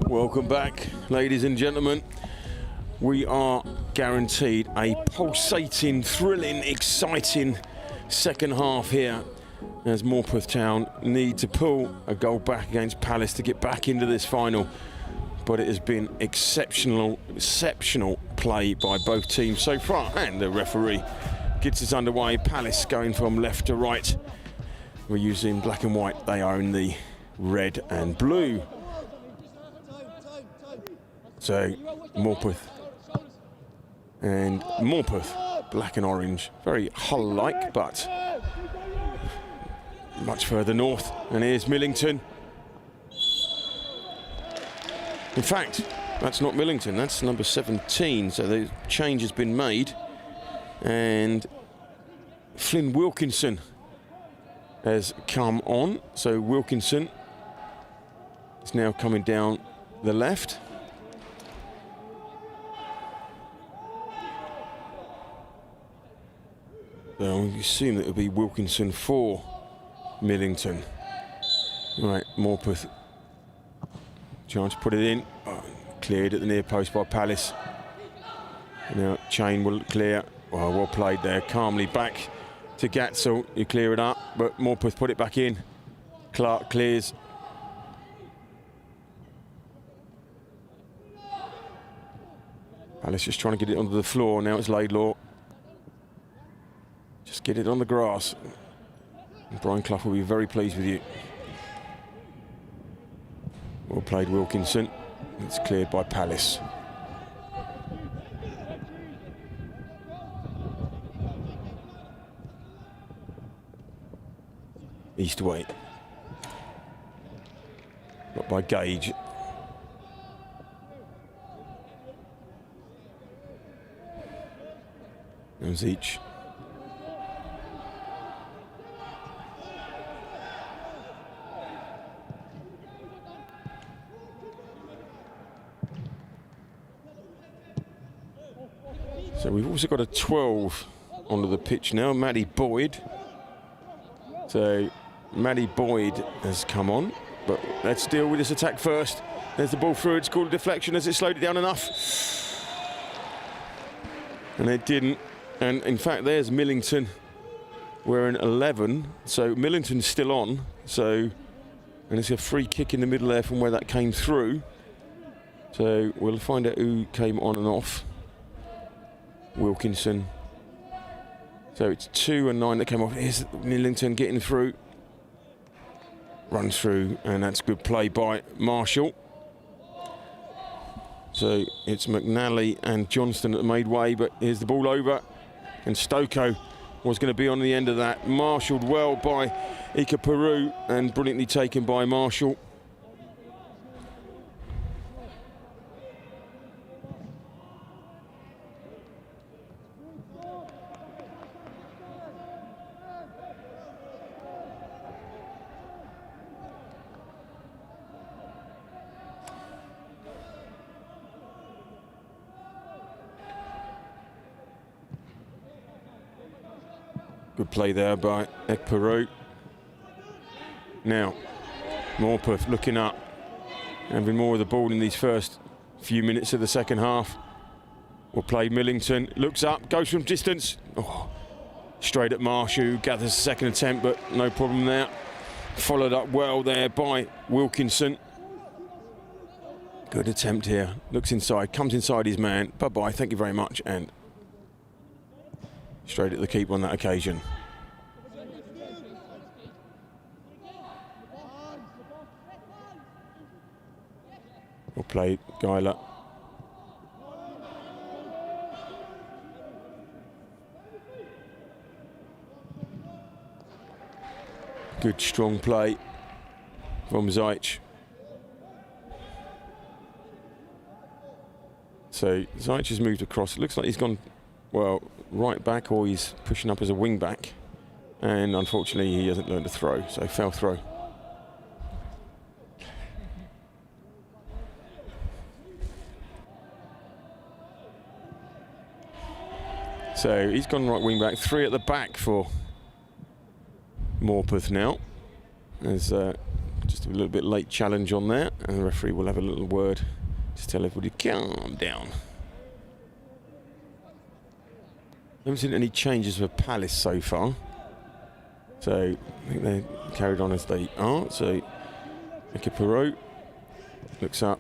S3: Welcome back, ladies and gentlemen. We are guaranteed a pulsating, thrilling, exciting second half here as Morpeth Town need to pull a goal back against Palace to get back into this final. But it has been exceptional play by both teams so far, and the referee gets us underway. Palace going from left to right. We're using black and white. They own the red and blue. So Morpeth and Morpeth, black and orange, very Hull-like, but much further north. And here's Millington. In fact, that's not Millington, that's number 17, so the change has been made. And Flynn Wilkinson has come on, so Wilkinson is now coming down the left. So you assume that it would be Wilkinson for Millington. Right, Morpeth trying to put it in. Oh, cleared at the near post by Palace. Now Chain will clear. Oh, well played there. Calmly back to Gatzel. You clear it up, but Morpeth put it back in. Clark clears. Palace just trying to get it onto the floor. Now it's Laidlaw. Just get it on the grass. And Brian Clough will be very pleased with you. Well played, Wilkinson. It's cleared by Palace. Eastway. Not by Gage. There's each. So we've also got a 12 onto the pitch now, Matty Boyd. So Matty Boyd has come on, but let's deal with this attack first. There's the ball through, it's called a deflection. Has it slowed it down enough? And it didn't. And in fact, there's Millington wearing 11. So Millington's still on. So, and it's a free kick in the middle there from where that came through. So we'll find out who came on and off. Wilkinson. So it's 2 and 9 that came off. Here's Millington getting through. Runs through, and that's good play by Marshall. So it's McNally and Johnston that made way, but here's the ball over. And Stoko was going to be on the end of that. Marshalled well by Ika Peru and brilliantly taken by Marshall. Good play there by Ekperu. Now, Morpeth looking up, having more of the ball in these first few minutes of the second half. Will play Millington, looks up, goes from distance. Oh, straight at Marshall, who gathers a second attempt, but no problem there. Followed up well there by Wilkinson. Good attempt here, looks inside, comes inside his man. Bye-bye, thank you very much, and straight at the keeper on that occasion. Well played, Geiler. Good strong play from Zajc. So Zajc has moved across. It looks like he's gone, well, right back, or he's pushing up as a wing back. And unfortunately, he hasn't learned to throw, so foul throw. So he's gone right wing back. 3 at the back for Morpeth now. There's just a little bit late challenge on that, and the referee will have a little word to tell everybody calm down. Haven't seen any changes for Palace so far. So I think they carried on as they are. So Perot looks up,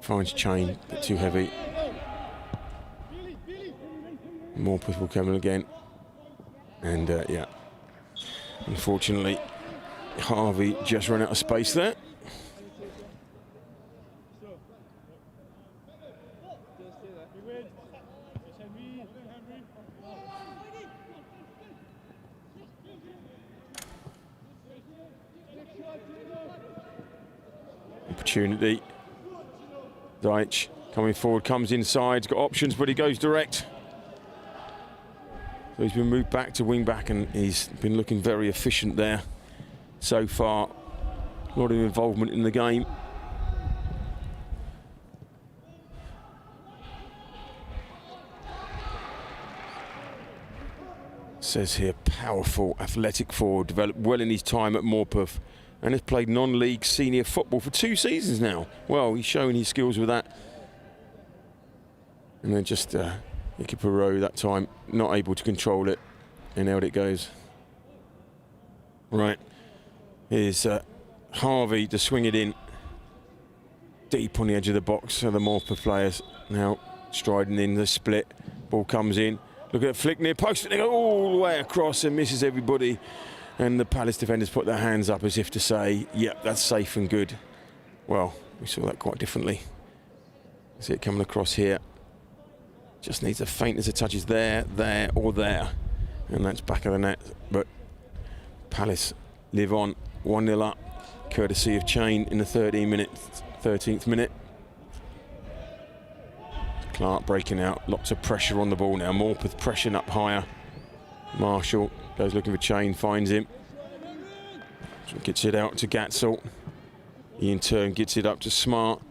S3: finds Chain, a bit too heavy. Morpeth will come in again. And yeah, unfortunately, Harvey just ran out of space there. Opportunity. Zajc coming forward, comes inside, got options, but he goes direct. So he's been moved back to wing back, and he's been looking very efficient there so far. A lot of involvement in the game. Says here, powerful, athletic forward, developed well in his time at Morpeth, and has played non-league senior football for 2 seasons now. Well, he's showing his skills with that. And then just Perot that time, not able to control it, and out it goes. Right, here's Harvey to swing it in. Deep on the edge of the box, so the Morpeth players now striding in the split. Ball comes in, look at the flick near post, and they go all the way across and misses everybody. And the Palace defenders put their hands up as if to say, yep, that's safe and good. Well, we saw that quite differently. See it coming across here. Just needs a faint as it touches there, there, or there. And that's back of the net. But Palace live on 1-0 up, courtesy of Chain in the 13th minute. Clark breaking out, lots of pressure on the ball now. Morpeth pressuring up higher. Marshall goes looking for Chain, finds him. Gets it out to Gatzel. He in turn gets it up to Smart.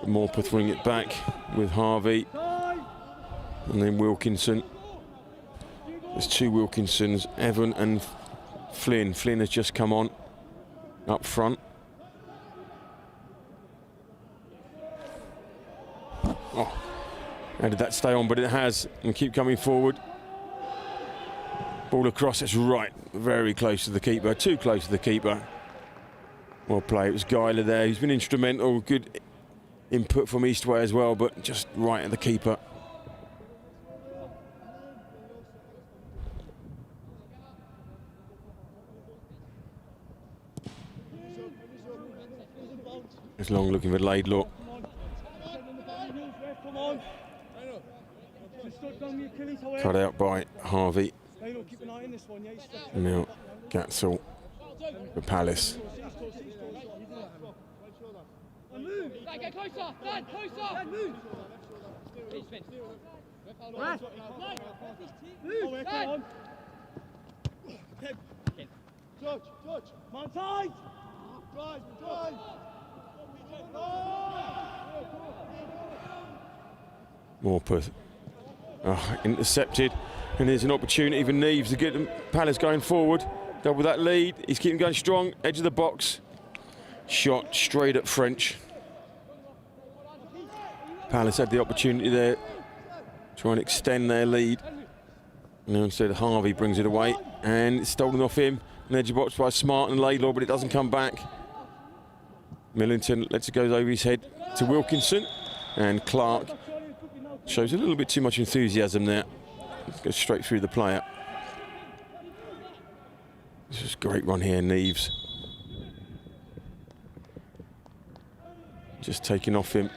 S3: Morpeth bring it back with Harvey. And then Wilkinson. There's 2 Wilkinsons, Evan and Flynn. Flynn has just come on up front. Oh, how did that stay on? But it has, and keep coming forward. Ball across, it's right, very close to the keeper, too close to the keeper. Well played, it was Guyler there, he's been instrumental, good input from Eastway as well, but just right at the keeper. It's long looking for Laidlaw. Cut out by Harvey. Now Gatzel for Palace.
S4: Get closer, Dan, closer! Move! Move, Dan! Touch! Man tight! Drive!
S3: Morpeth intercepted, and there's an opportunity for Neves to get Palace going forward. Double that lead, he's keeping going strong, edge of the box. Shot straight at French. Palace had the opportunity there, try and extend their lead. And instead Harvey brings it away, and it's stolen off him. An edge of the box by Smart and Laidlaw, but it doesn't come back. Millington lets it go over his head to Wilkinson, and Clark shows a little bit too much enthusiasm there. Goes straight through the player. This is a great run here, Neves. Just taking off him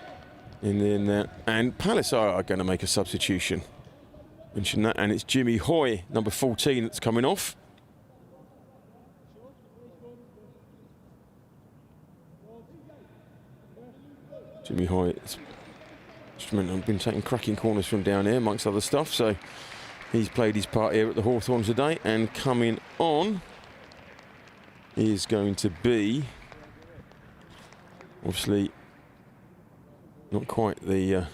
S3: in there. And Palace are going to make a substitution. Mention that, and it's Jimmy Hoy, number 14, that's coming off. Jimmy Hoy has been taking cracking corners from down here, amongst other stuff. So he's played his part here at the Hawthorns today. And coming on is going to be, obviously, not quite the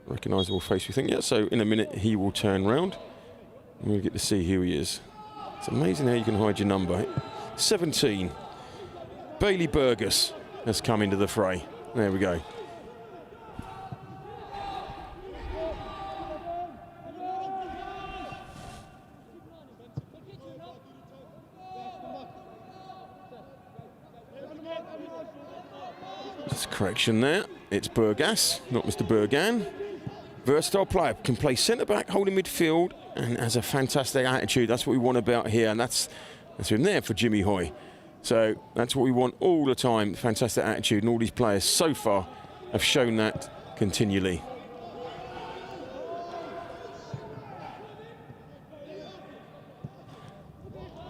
S3: recognisable face we think yet. So in a minute he will turn round and we'll get to see who he is. It's amazing how you can hide your number. 17. Bailey Burgess has come into the fray. There we go. Just a correction there. It's Burgas, not Mr. Burgan. Versatile player, can play centre-back, holding midfield, and has a fantastic attitude. That's what we want about here, and that's him there for Jimmy Hoy. So that's what we want all the time, fantastic attitude, and all these players so far have shown that continually.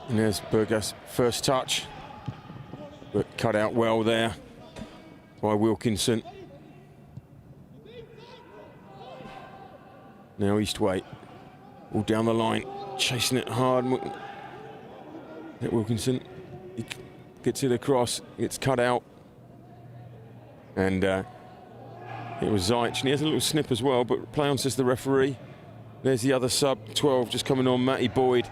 S3: And there's Burgas' first touch, but cut out well there by Wilkinson. Now Eastway, all down the line, chasing it hard. Wilkinson, he gets it across, it's cut out. And it was Zajc, and he has a little snip as well, but play on, says the referee. There's the other sub, 12 just coming on, Matty Boyd.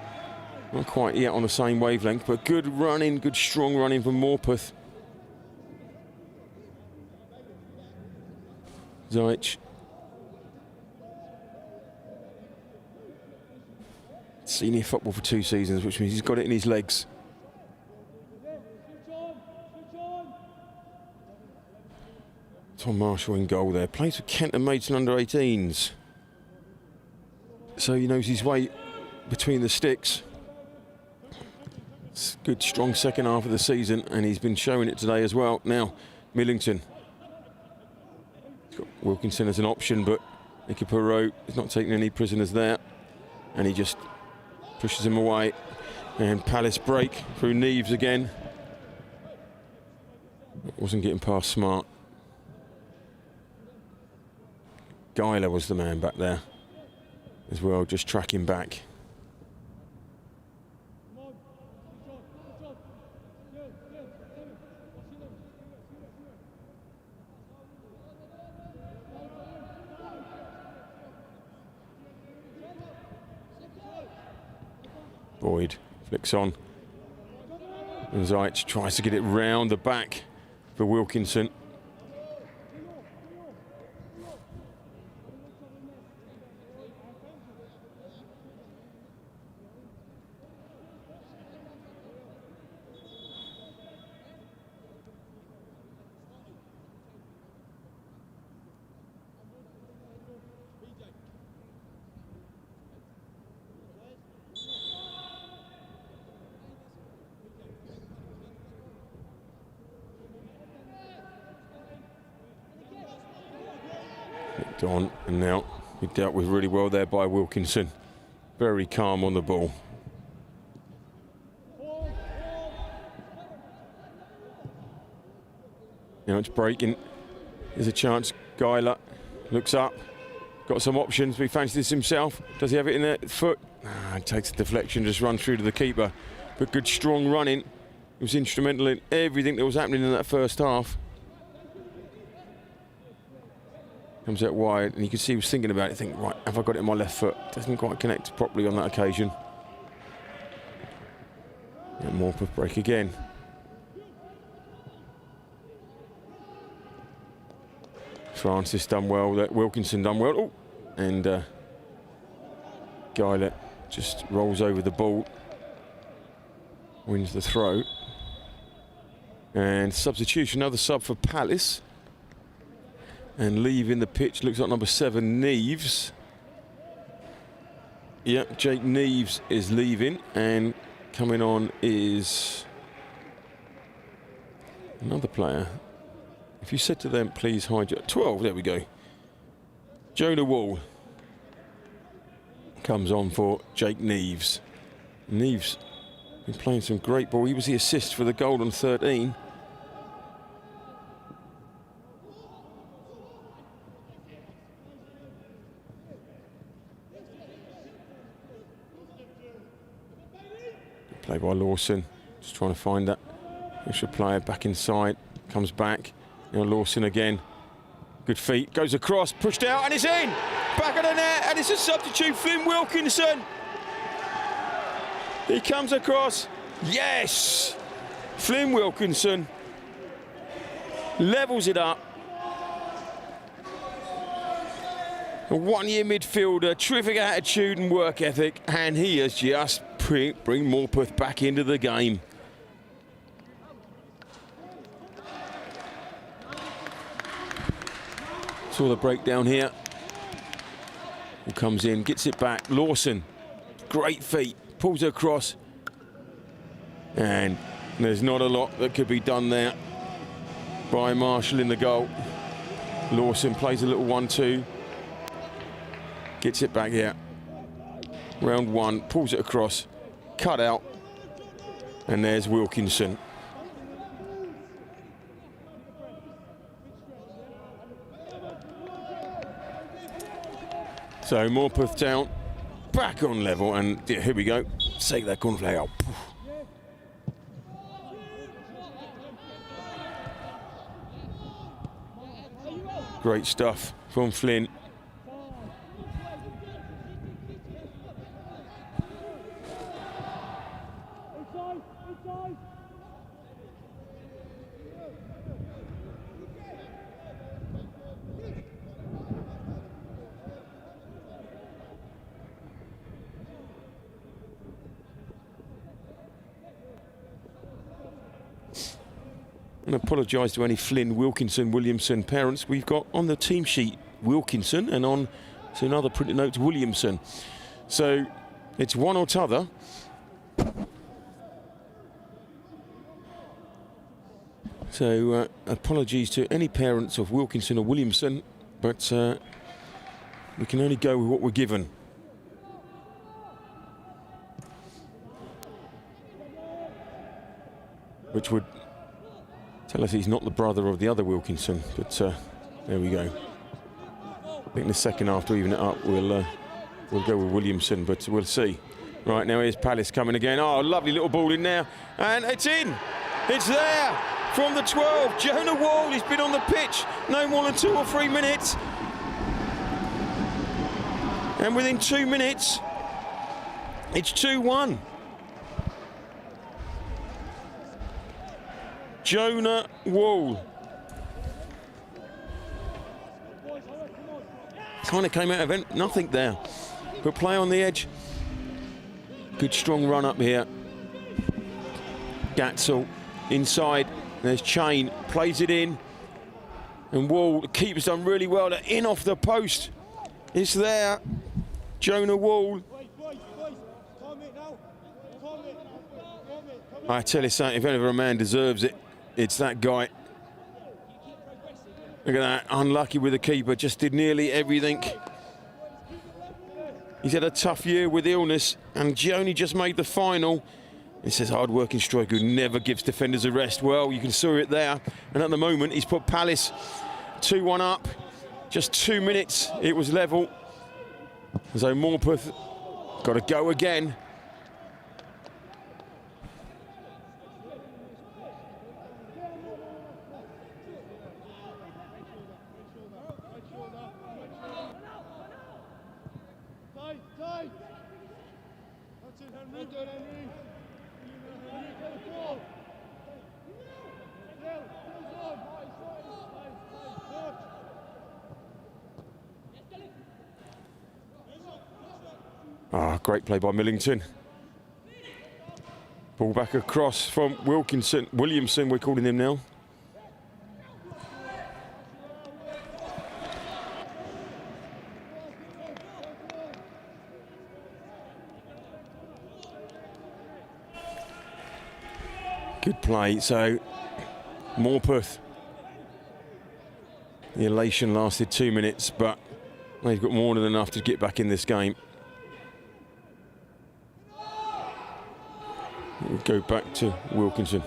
S3: Not quite yet on the same wavelength, but good running, good strong running from Morpeth. Zajc. Senior football for 2 seasons, which means he's got it in his legs. Tom Marshall in goal there. Plays for Kent and Maidstone under 18s. So he knows his way between the sticks. It's a good, strong second half of the season, and he's been showing it today as well. Now, Millington. He's got Wilkinson as an option, but Nicky Perot is not taking any prisoners there. And he just pushes him away. And Palace break through Neves again. Wasn't getting past Smart. Geiler was the man back there as well, just tracking back. Boyd flicks on. And Zajc tries to get it round the back for Wilkinson. On, and now he dealt with really well there by Wilkinson. Very calm on the ball. Now it's breaking. There's a chance. Geiler looks up. Got some options, but he fancies this himself. Does he have it in the foot? Takes a deflection, just run through to the keeper. But good strong running. He was instrumental in everything that was happening in that first half. Comes out wide, and you can see he was thinking about it, thinking, right, have I got it in my left foot? Doesn't quite connect properly on that occasion. And Morpeth break again. Francis done well, Wilkinson done well. Oh, and Geiler just rolls over the ball, wins the throw. And substitution, another sub for Palace. And leaving the pitch, looks like number 7, Neves. Yep, Jake Neves is leaving, and coming on is another player. If you said to them, please hide your 12, there we go. Jonah Wall comes on for Jake Neves. Neves been playing some great ball. He was the assist for the goal on 13. Play by Lawson, just trying to find that extra player back inside, comes back. Now Lawson again. Good feet, goes across, pushed out, and it's in! Back of the net, and it's a substitute, Flynn Wilkinson. He comes across, yes! Flynn Wilkinson levels it up. A one-year midfielder, terrific attitude and work ethic, and he has just bring Morpeth back into the game. Saw the breakdown here. Who comes in, gets it back. Lawson, great feet, pulls it across. And there's not a lot that could be done there by Marshall in the goal. Lawson plays a little 1-2. Gets it back here. Round one, pulls it across, cut out. And there's Wilkinson. So Morpeth down, back on level, and yeah, here we go. Take that corner flag out. Great stuff from Flynn. And apologise to any Flynn, Wilkinson, Williamson parents. We've got on the team sheet Wilkinson and on some other printed notes Williamson. So it's one or t'other. So apologies to any parents of Wilkinson or Williamson, but we can only go with what we're given. Which would tell us he's not the brother of the other Wilkinson, but there we go. I think in the second half, to even it up, we'll go with Williamson, but we'll see. Right, now here's Palace coming again. Oh, lovely little ball in there, and it's in. It's there from the 12. Jonah Wall, he's been on the pitch no more than 2 or 3 minutes. And within 2 minutes, it's 2-1. Jonah Wall. Kind of came out of nothing there, but play on the edge. Good strong run up here. Gatzel inside. There's Chain, plays it in. And Wall, the keeper's done really well to in off the post. It's there. Jonah Wall. I tell you something, if ever a man deserves it, it's that guy. Look at that, unlucky with the keeper, just did nearly everything. He's had a tough year with illness, and Joni just made the final. It says hard-working striker who never gives defenders a rest. Well, you can see it there, and at the moment he's put Palace 2-1 up. Just 2 minutes, it was level. So Morpeth got to go again. Ah, great play by Millington. Ball back across from Wilkinson. Williamson, we're calling him now. Good play. So Morpeth. The elation lasted 2 minutes, but they've got more than enough to get back in this game. We'll go back to Wilkinson.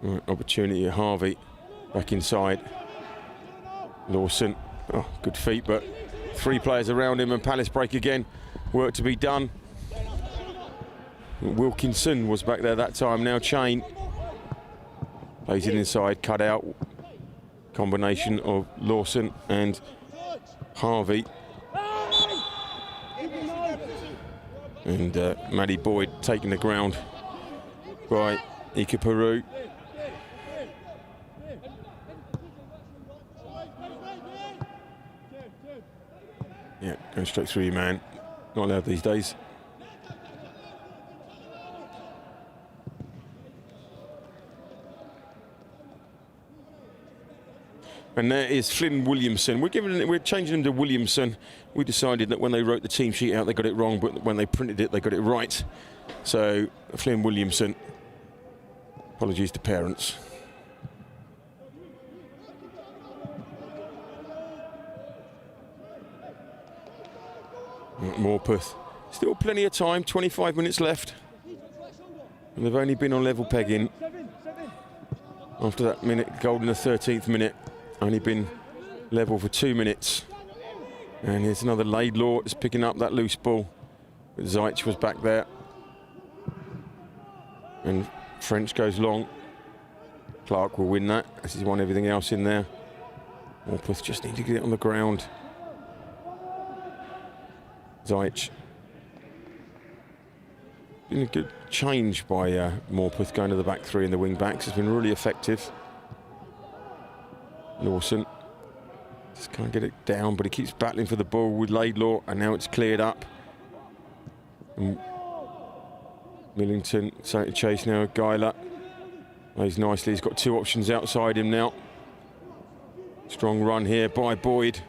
S3: Right, opportunity at Harvey. Back inside. Lawson. Oh, good feet, but 3 players around him and Palace break again. Work to be done. Wilkinson was back there that time. Now Chain. Plays it inside, cut out. Combination of Lawson and Harvey. And Maddie Boyd taking the ground by Ika Peru. Yeah, going straight through you, man. Not allowed these days. And there is Flynn Williamson. We're changing him to Williamson. We decided that when they wrote the team sheet out, they got it wrong, but when they printed it, they got it right. So Flynn Williamson. Apologies to parents. Morpeth. Still plenty of time, 25 minutes left. And they've only been on level pegging. After that minute, goal in the 13th minute. Only been level for 2 minutes. And here's another Laidlaw is picking up that loose ball. Zeitz was back there. And French goes long. Clark will win that, as he's won everything else in there. Morpeth just need to get it on the ground. Zeitz. Been a good change by Morpeth going to the back 3 in the wing backs. It's been really effective. Lawson just can't get it down, but he keeps battling for the ball with Laidlaw, and now it's cleared up. And Millington starting to chase now. Geiler plays nicely. He's got 2 options outside him now. Strong run here by Boyd.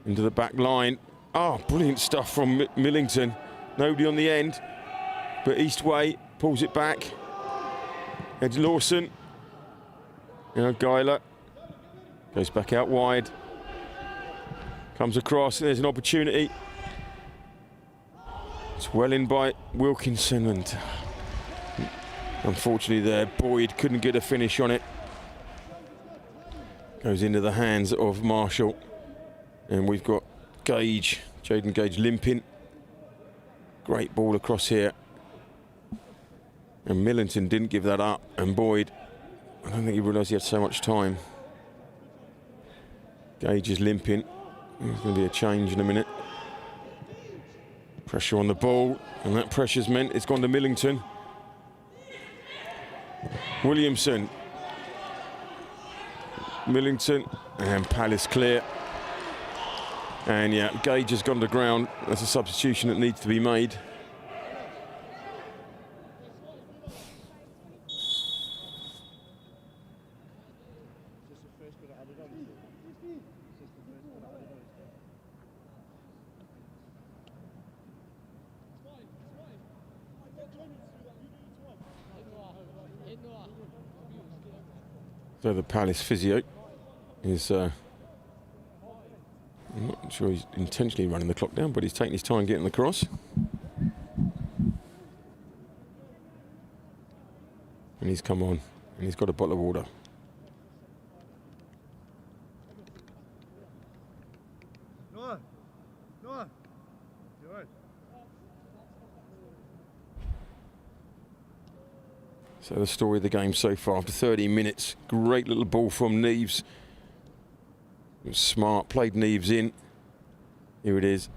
S3: Into the back line. Oh, brilliant stuff from Millington. Nobody on the end, but Eastway pulls it back. Ed Lawson. Now Geiler goes back out wide. Comes across, and there's an opportunity. It's well in by Wilkinson, and unfortunately there, Boyd couldn't get a finish on it. Goes into the hands of Marshall. And we've got Gage, Jaden Gage limping. Great ball across here. And Millington didn't give that up. And Boyd, I don't think he realised he had so much time. Gage is limping. There's going to be a change in a minute. Pressure on the ball, and that pressure's meant it's gone to Millington. Williamson. Millington, and Palace clear. And yeah, Gage has gone to ground. That's a substitution that needs to be made. So the Palace physio is, I'm not sure he's intentionally running the clock down, but he's taking his time getting the cross. And he's come on, and he's got a bottle of water.
S4: Noah, Noah, you're right.
S3: So the story of the game so far after 30 minutes. Great little ball from Neves. It was smart, played Neves in. Here it is.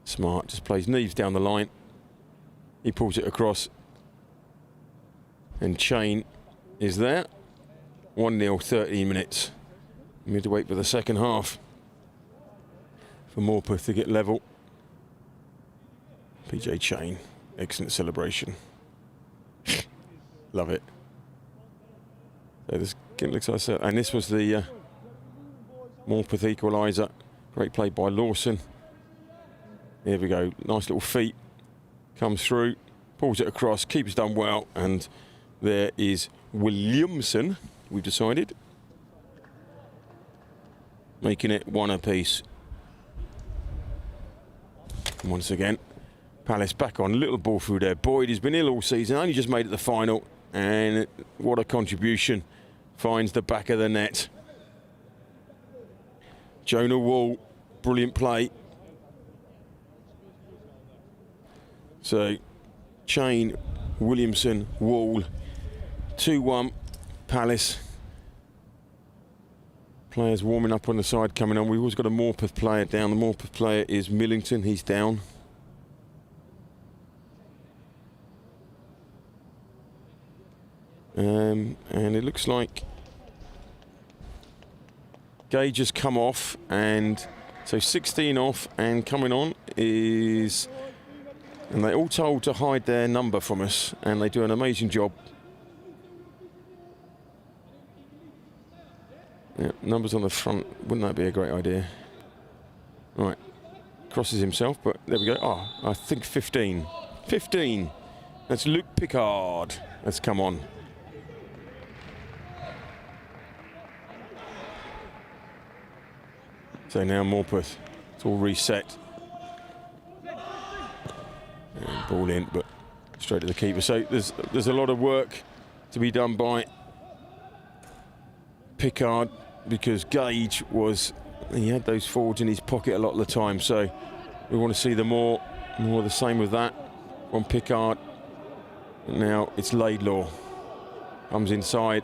S3: Smart, just plays Neves down the line. He pulls it across. And Chain is there. 1-0, 13 minutes. We need to wait for the second half for Morpeth to get level. PJ Chain. Excellent celebration. Love it. So this looks like that. And this was the Morpeth equaliser. Great play by Lawson. Here we go. Nice little feet. Comes through. Pulls it across. Keeper's done well. And there is Williamson, we've decided. Making it 1 apiece. And once again, Palace back on. Little ball through there. Boyd has been ill all season, only just made it the final. And what a contribution. Finds the back of the net. Jonah Wall, brilliant play. So, Chain, Williamson, Wall, 2-1, Palace. Players warming up on the side coming on. We've always got a Morpeth player down. The Morpeth player is Millington, he's down. And it looks like Gage has come off, and so 16 off, and coming on is, and they're all told to hide their number from us, and they do an amazing job. Yeah, numbers on the front, wouldn't that be a great idea? Right, crosses himself, but there we go. Oh, I think 15. 15. That's Luke Pickard. Let's come on. So now Morpeth, it's all reset. And ball in, but straight to the keeper. So there's a lot of work to be done by Pickard, because Gage he had those forwards in his pocket a lot of the time. So we want to see the more of the same with that on Pickard. And now it's Laidlaw, comes inside.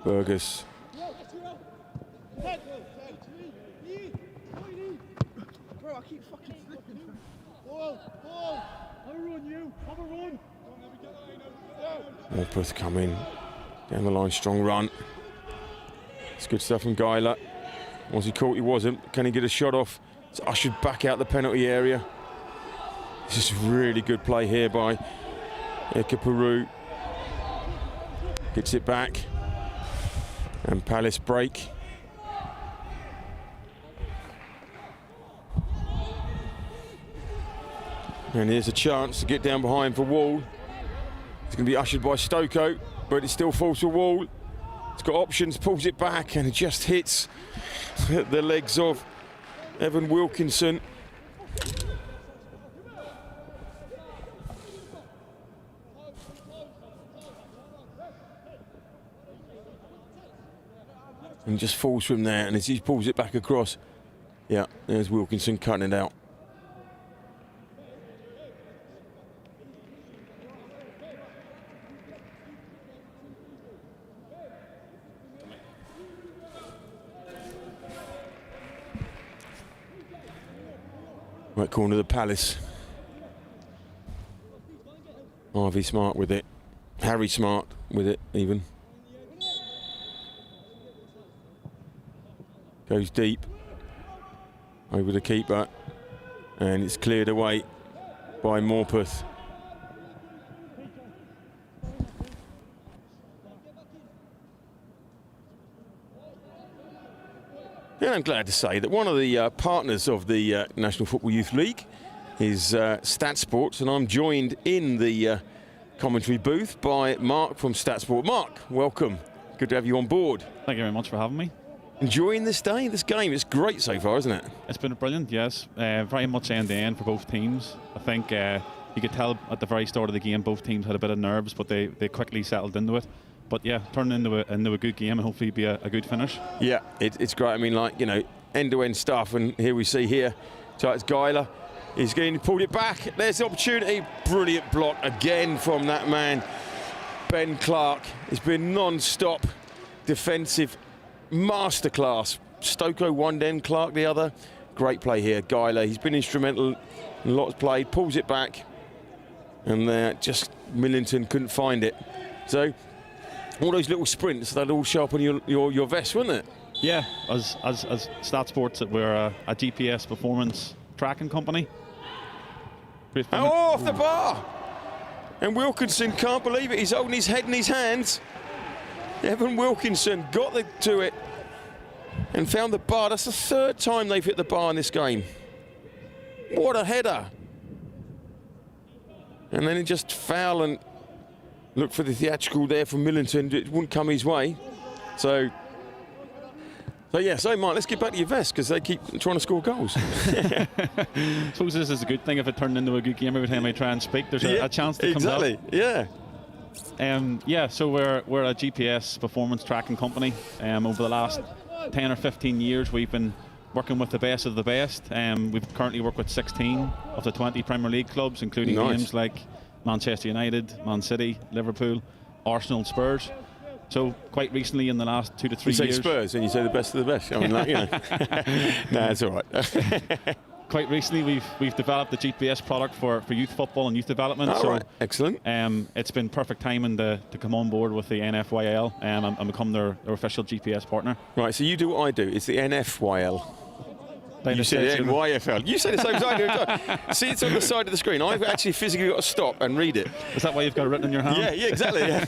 S3: Burgess.
S4: Bro, I keep fucking slipping. Ball. Have a run, you. Have a run.
S3: Morpeth coming down the line, strong run. It's good stuff from Guyler. Was he caught? He wasn't. Can he get a shot off? It's ushered back out the penalty area. This is really good play here by Eka Peru. Gets it back. And Palace break. And here's a chance to get down behind for Wall. It's going to be ushered by Stoko, but it still falls to Wall. It's got options, pulls it back, and it just hits the legs of Evan Wilkinson. And just falls from there, and as he pulls it back across, yeah, there's Wilkinson cutting it out. Right corner of the Palace. Harvey Smart with it. Harry Smart with it, even. Goes deep over the keeper, and it's cleared away by Morpeth. And I'm glad to say that one of the partners of the National Football Youth League is Stat Sports, and I'm joined in the commentary booth by Mark from Stat Sport. Mark, welcome. Good to have you on board.
S5: Thank you very much for having me.
S3: Enjoying this day, this game? It's great so far, isn't it?
S5: It's been brilliant, yes. Very much end-to-end for both teams. I think you could tell at the very start of the game both teams had a bit of nerves, but they quickly settled into it. But yeah, turning into a good game and hopefully be a good finish. Yeah,
S3: it's great. I mean, like, you know, end-to-end stuff, and here we see here, so it's Guyler. He's getting pulled it back. There's the opportunity. Brilliant block again from that man, Ben Clark. It's been non-stop defensive masterclass. Stoko one end, Clark the other. Great play here, Guyler. He's been instrumental in lots played. Pulls it back, and just Millington couldn't find it. So all those little sprints, that'd all show up on your vest, wouldn't it?
S5: Yeah, as Stat Sports, we're a GPS performance tracking company.
S3: Oh, off the bar! And Wilkinson can't believe it. He's holding his head in his hands. Evan Wilkinson got to it and found the bar. That's the third time they've hit the bar in this game. What a header. And then it just foul, and look for the theatrical there from Millington. It wouldn't come his way. So So yeah, so Mike, let's get back to your vest because they keep trying to score goals.
S5: I suppose this is a good thing if it turned into a good game every time I try and speak. There's a chance to come up.
S3: Exactly, yeah.
S5: Yeah, so we're a GPS performance tracking company. Over the last 10 or 15 years, we've been working with the best of the best. We've currently worked with 16 of the 20 Premier League clubs, including names like Manchester United, Man City, Liverpool, Arsenal, Spurs. So quite recently, in the last 2 to 3 years,
S3: you say Spurs and you say the best of the best. I mean, like, you know. No, it's all right.
S5: Quite recently, we've developed the GPS product for youth football and youth development.
S3: Oh, right. Excellent.
S5: It's been perfect timing to come on board with the NFYL and become their official GPS partner.
S3: Right, so you do what I do. It's the NFYL. You said NYFL. You say the same as I do. See, it's on the side of the screen. I've actually physically got to stop and read it.
S5: Is that why you've got it written in your hand?
S3: Yeah, exactly. Yeah.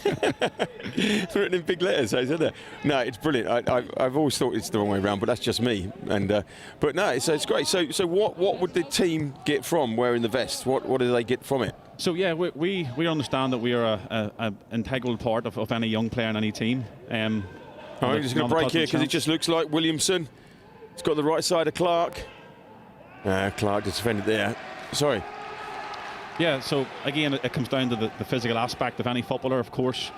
S3: It's written in big letters, isn't it? No, it's brilliant. I've always thought it's the wrong way around, but that's just me. But no, it's great. So what would the team get from wearing the vest? What do they get from it?
S5: So yeah, we understand that we are an integral part of any young player in any team.
S3: I'm just going to break here because it just looks like Williamson. It's got the right side of Clark. Clark just defended there. Sorry.
S5: Yeah, so again, it comes down to the physical aspect of any footballer, of course.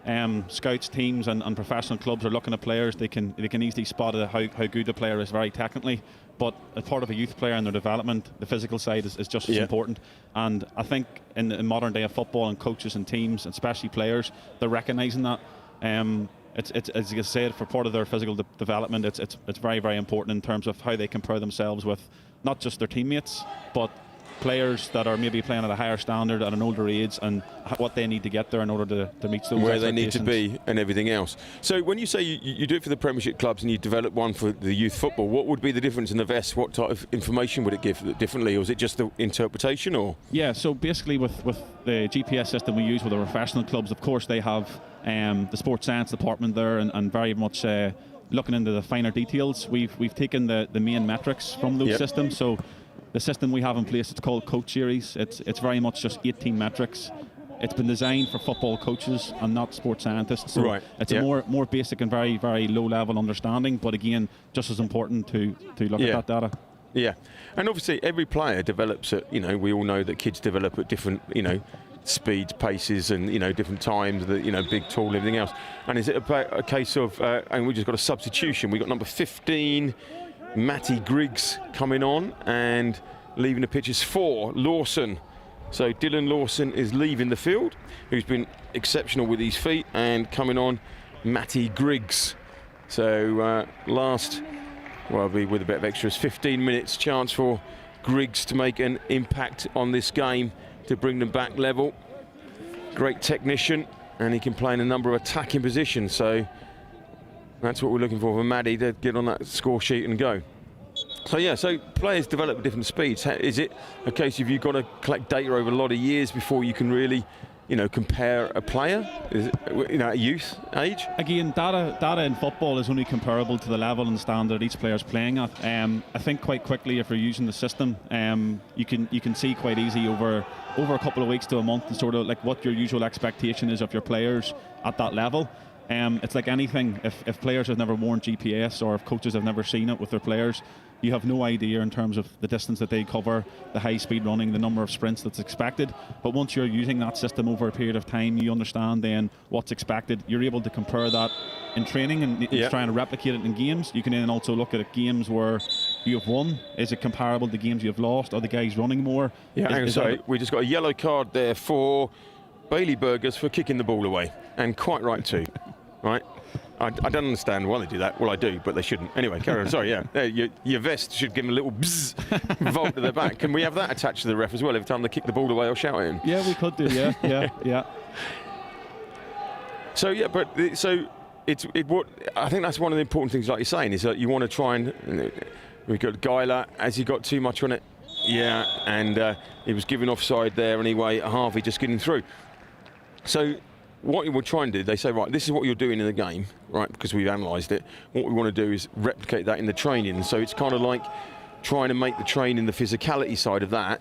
S5: Scouts, teams and professional clubs are looking at players. They can easily spot how good the player is very technically. But as part of a youth player and their development, the physical side is just as important. And I think in modern day of football and coaches and teams, especially players, they're recognising that. It's as you said, for part of their physical development, it's very, very important in terms of how they compare themselves with not just their teammates, but players that are maybe playing at a higher standard at an older age and what they need to get there in order to meet those
S3: where they need to be and everything else. So when you say you do it for the Premiership clubs and you develop one for the youth football, what would be the difference in the vest? What type of information would it give differently, or is it just the interpretation? Or
S5: so basically with the GPS system we use with the professional clubs, of course they have the sports science department there and very much looking into the finer details. We've taken the main metrics from those systems. So the system we have in place, it's called Coach Series. It's very much just 18 metrics. It's been designed for football coaches and not sports scientists. So it's a more basic and very, very low level understanding, but again, just as important to look at that data.
S3: Yeah, and obviously every player develops at, we all know that kids develop at different, speeds, paces, and different times. Big, tall, everything else. And is it a case of? And we just got a substitution. We got number 15, Matty Griggs, coming on, and leaving the pitch is 4, Lawson. So Dylan Lawson is leaving the field, who's been exceptional with his feet, and coming on, Matty Griggs. So with a bit of extras, 15 minutes chance for Griggs to make an impact on this game to bring them back level. Great technician, and he can play in a number of attacking positions. So that's what we're looking for Maddie to get on that score sheet and go. So players develop at different speeds. Is it a case of you've got to collect data over a lot of years before you can really, compare a player? Is it, at youth age?
S5: Again, data in football is only comparable to the level and standard each player is playing at. I think quite quickly, if you're using the system, you can see quite easy over a couple of weeks to a month and sort of like what your usual expectation is of your players at that level. It's like anything. If players have never worn GPS or if coaches have never seen it with their players, you have no idea in terms of the distance that they cover, the high speed running, the number of sprints that's expected. But once you're using that system over a period of time, you understand then what's expected. You're able to compare that in training and trying to replicate it in games. You can then also look at games where you have won. Is it comparable to games you have lost? Are the guys running more?
S3: Sorry, we just got a yellow card there for Bailey Burgers for kicking the ball away, and quite right too. Right, I don't understand why they do that. Well, I do, but they shouldn't. Anyway, carry on. Sorry, your vest should give them a little bzz, vault to the back. Can we have that attached to the ref as well every time they kick the ball away or shout at him?
S5: Yeah, we could do. Yeah.
S3: So what I think that's one of the important things, like you're saying, is that you want to try and we've got Geiler. Has he got too much on it? Yeah, and he was given offside there anyway. Harvey just getting through. So what you will try and do, they say, right, this is what you're doing in the game, right, because we've analysed it. What we want to do is replicate that in the training. So it's kind of like trying to make the training, the physicality side of that,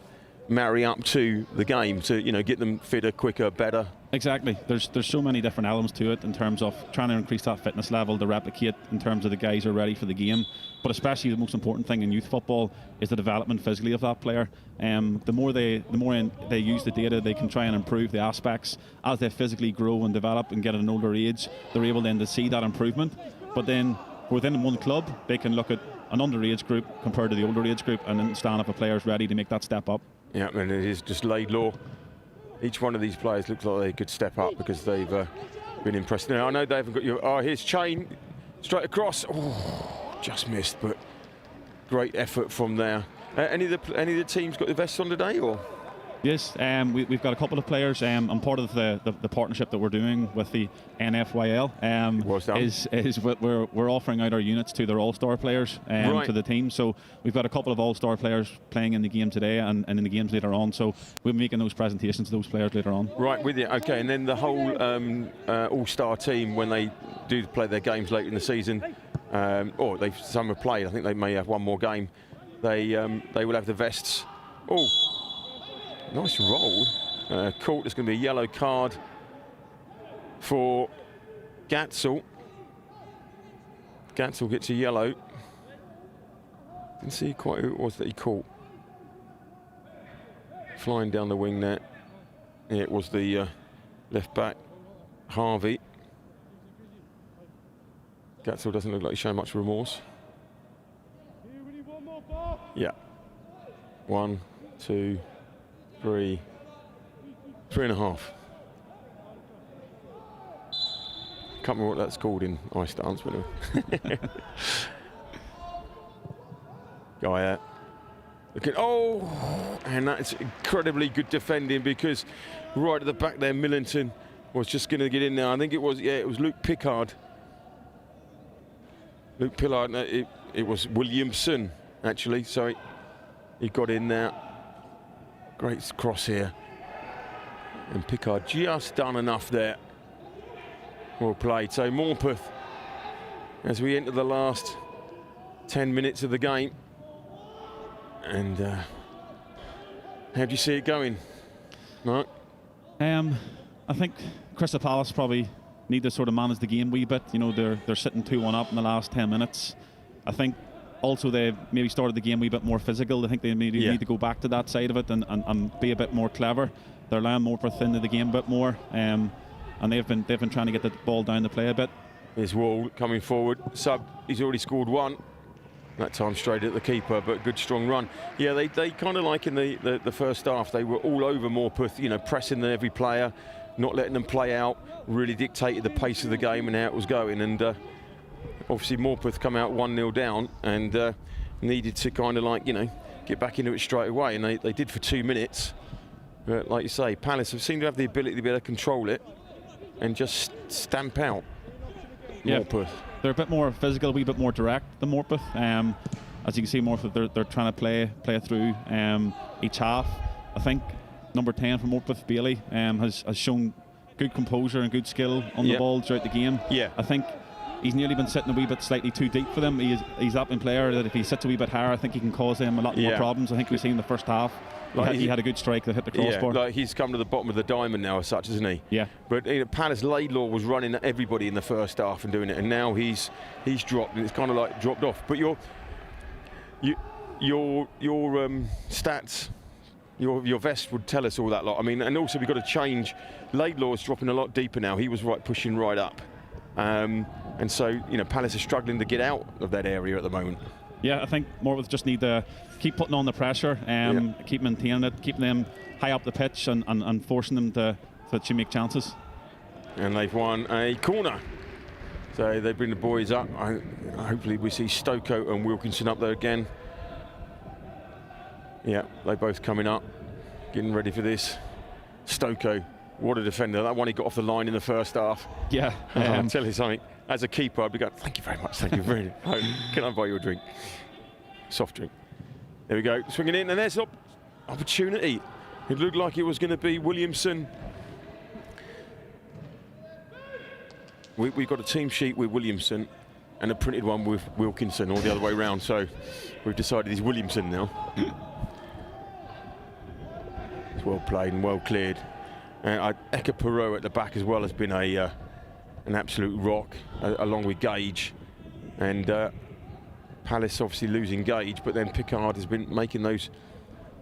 S3: marry up to the game to, get them fitter, quicker, better,
S5: Exactly. There's so many different elements to it in terms of trying to increase that fitness level to replicate in terms of the guys who are ready for the game. But especially the most important thing in youth football is the development physically of that player. The more they use the data, they can try and improve the aspects as they physically grow and develop and get at an older age. They're able then to see that improvement. But then within one club, they can look at an underage group compared to the older age group and understand if a player is ready to make that step up.
S3: Yeah, and it is just Laidlaw. Each one of these players looks like they could step up because they've been impressed. Now, I know they haven't got you. Oh, here's Chain, straight across. Oh, just missed, but great effort from there. Any of the teams got the vests on today, or?
S5: Yes, we've got a couple of players. I'm part of the partnership that we're doing with the NFYL. Is we're offering out our units to their all-star players to the team. So we've got a couple of all-star players playing in the game today and in the games later on. So we're making those presentations to those players later on. Right,
S3: with you. Okay, and then the whole all-star team, when they do play their games later in the season, or some have played. I think they may have one more game. They will have the vests. Oh. Nice roll. Caught. There's going to be a yellow card for Gatzel. Gatzel gets a yellow. Didn't see quite who it was that he caught. Flying down the wing there. Yeah, it was the left back, Harvey. Gatzel doesn't look like he's showing much remorse. Yeah. 1, 2, 3, 3.5. Can't remember what that's called in ice dance, but guy there. Look at, oh, and that's incredibly good defending because right at the back there, Millington was just going to get in there. I think it was, it was Luke Pickard. Luke Pickard, it was Williamson actually, so he got in there. Great cross here. And Pickard just done enough there. Well played. So Morpeth, as we enter the last 10 minutes of the game. And how do you see it going, Mark?
S5: I think Crystal Palace probably need to sort of manage the game a wee bit. You know, they're sitting 2-1 up in the last 10 minutes. I think also they maybe started the game a wee bit more physical. I think they maybe need to go back to that side of it and be a bit more clever. They're allowing Morpeth into the game a bit more, and they've been trying to get the ball down the play a bit.
S3: Here's Wall coming forward. He's already scored one. That time straight at the keeper, but good strong run. Yeah, they kind of like in the first half, they were all over Morpeth, you know, pressing every player, not letting them play out, really dictated the pace of the game and how it was going. And obviously Morpeth come out 1-0 down and needed to kind of like, you know, get back into it straight away. And they did for 2 minutes. But like you say, Palace have seemed to have the ability to be able to control it and just stamp out Morpeth.
S5: They're a bit more physical, a wee bit more direct than Morpeth. As you can see, Morpeth, they're trying to play through each half. I think number 10 for Morpeth, Bailey, has shown good composure and good skill on the ball throughout the game. Yeah. I think he's nearly been sitting a wee bit slightly too deep for them. He's that in player that if he sits a wee bit higher, I think he can cause them a lot more problems. I think we've seen in the first half. He had a good strike that hit the crossbar.
S3: Like he's come to the bottom of the diamond now as such, isn't he? Yeah. But you know, Palace Laidlaw was running at everybody in the first half and doing it, and now he's dropped, and it's kind of like dropped off. But your stats, your vest would tell us all that lot. I mean, and also we've got to change. Laidlaw's dropping a lot deeper now. He was pushing right up, and so you know Palace are struggling to get out of that area at the moment.
S5: Yeah, I think Morpeth just need to keep putting on the pressure, keep maintaining it, keeping them high up the pitch and forcing them to make chances. And they've won a corner. So they bring the boys up. Hopefully we see Stoko and Wilkinson up there again. Yeah, they both coming up, getting ready for this. Stoko, what a defender. That one he got off the line in the first half. Yeah. I'll tell you something. As a keeper, I'd be going, thank you very much, thank you very much. Can I buy you a drink? Soft drink. There we go, swinging in, and there's an opportunity. It looked like it was going to be Williamson. We've got a team sheet with Williamson and a printed one with Wilkinson, or the other way around, so we've decided he's Williamson now. It's well played and well cleared.
S3: Eka Perot at the back as well has been an absolute rock, along with Gage. And Palace obviously losing Gage, but then Picard has been making those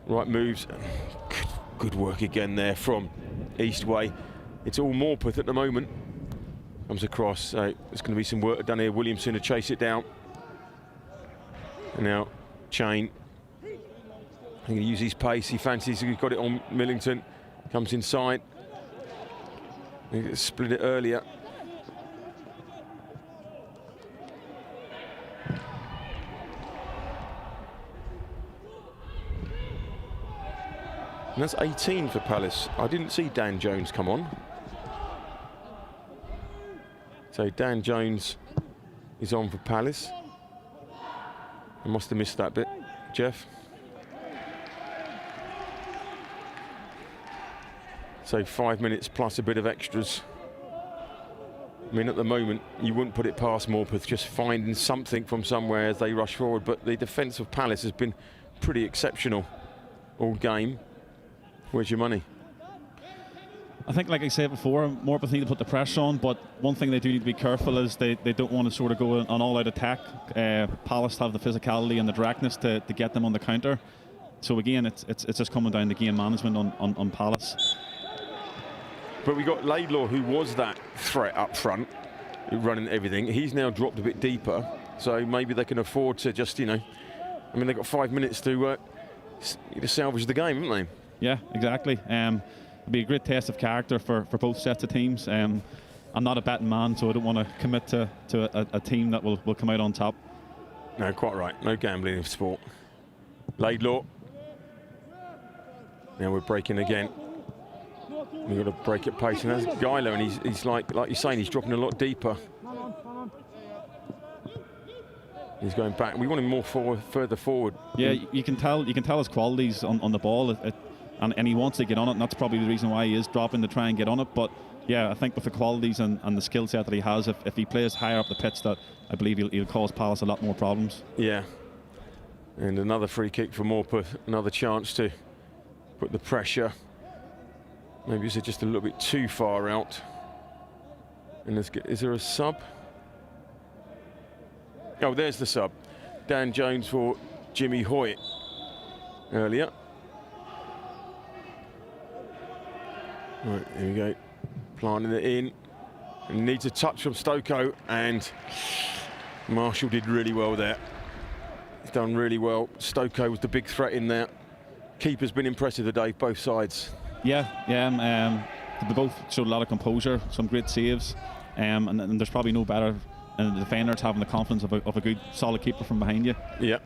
S3: right moves. Good work again there from Eastway. It's all Morpeth at the moment. Comes across. There's going to be some work done here. Williamson to chase it down. And now Chain. He's going to use his pace. He fancies he's got it on Millington. Comes inside. He split it earlier. And that's 18 for Palace. I didn't see Dan Jones come on. So Dan Jones is on for Palace. I must have missed that bit, Jeff. So 5 minutes plus a bit of extras. I mean, at the moment, you wouldn't put it past Morpeth just finding something from somewhere as they rush forward, but the defence of Palace has been pretty exceptional all game. Where's your money?
S5: I think, like I said before, Morpeth need to put the pressure on, but one thing they do need to be careful is they don't want to sort of go on all-out attack. Palace have the physicality and the directness to get them on the counter. So again, it's just coming down to game management on Palace.
S3: But we got Laidlaw, who was that threat up front, running everything. He's now dropped a bit deeper, so maybe they can afford to just, you know, I mean, they've got 5 minutes to salvage the game, haven't they?
S5: Yeah, exactly. It'll be a great test of character for both sets of teams. I'm not a betting man, so I don't want to commit to a team that will come out on top.
S3: No, quite right. No gambling in sport. Laidlaw. Now we're breaking again. We've got to break at pace, and that's Geiler, and he's like you're saying, he's dropping a lot deeper. He's going back. We want him more further forward. Yeah,
S5: you can tell his qualities on the ball, and he wants to get on it, and that's probably the reason why he is dropping to try and get on it. But yeah, I think with the qualities and the skill set that he has, if he plays higher up the pitch, that I believe he'll cause Palace a lot more problems. Yeah.
S3: And another free kick for Morpeth, another chance to put the pressure. Maybe is it just a little bit too far out? And is there a sub? Oh, there's the sub. Dan Jones for Jimmy Hoyt earlier. Right, here we go. Planting it in. And needs a touch from Stoko, and Marshall did really well there. He's done really well. Stoko was the big threat in there. Keeper's been impressive today, both sides.
S5: Yeah. They both showed a lot of composure, some great saves, and there's probably no better than the defenders having the confidence of a good, solid keeper from behind you.
S3: Yeah.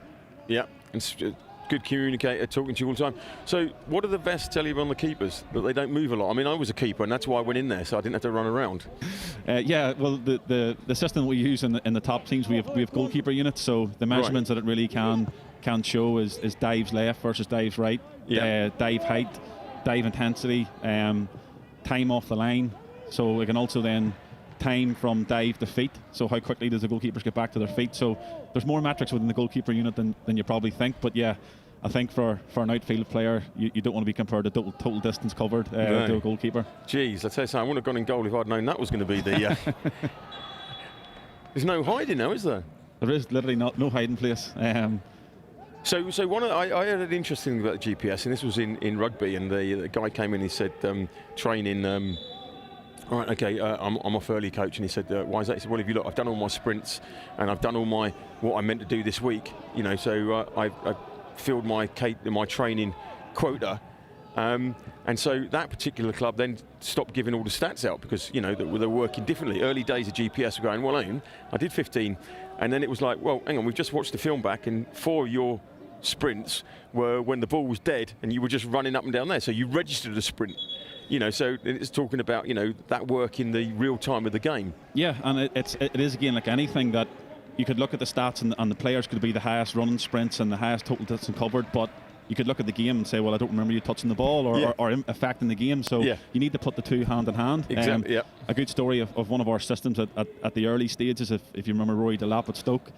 S3: And good communicator, talking to you all the time. So what do the vests tell you on the keepers? That they don't move a lot? I mean, I was a keeper, and that's why I went in there, so I didn't have to run around.
S5: Yeah, well, the system we use in the top teams, we have goalkeeper units, so the measurements that it really can show is dives left versus dives right, dive height, dive intensity, time off the line. So we can also then time from dive to feet, so how quickly does the goalkeepers get back to their feet. So there's more metrics within the goalkeeper unit than you probably think, but yeah, I think for an outfield player, you don't want to be compared to total distance covered to a goalkeeper.
S3: Jeez, I tell you something, I wouldn't have gone in goal if I'd known that was going to be the... There's no hiding now, is there?
S5: There is literally no hiding place.
S3: So I heard an interesting thing about the GPS, and this was in rugby, and the guy came in, he said, training... all right, okay, I'm off early, coach, and he said, why is that? He said, well, if you look, I've done all my sprints, and I've done all what I meant to do this week, you know, so I've filled my training quota, and so that particular club then stopped giving all the stats out because, you know, they're working differently. Early days of GPS were going, well, I did 15, and then it was like, well, hang on, we've just watched the film back, and 4 of your sprints were when the ball was dead, and you were just running up and down there, so you registered a sprint. You know, so it's talking about, you know, that work in the real time of the game.
S5: Yeah, and it is again like anything that you could look at the stats and the players could be the highest running sprints and the highest total distance covered, but you could look at the game and say, well, I don't remember you touching the ball or affecting the game. So you need to put the two hand in hand.
S3: Exactly.
S5: A good story of one of our systems at the early stages, if you remember Rory Delap at Stoke,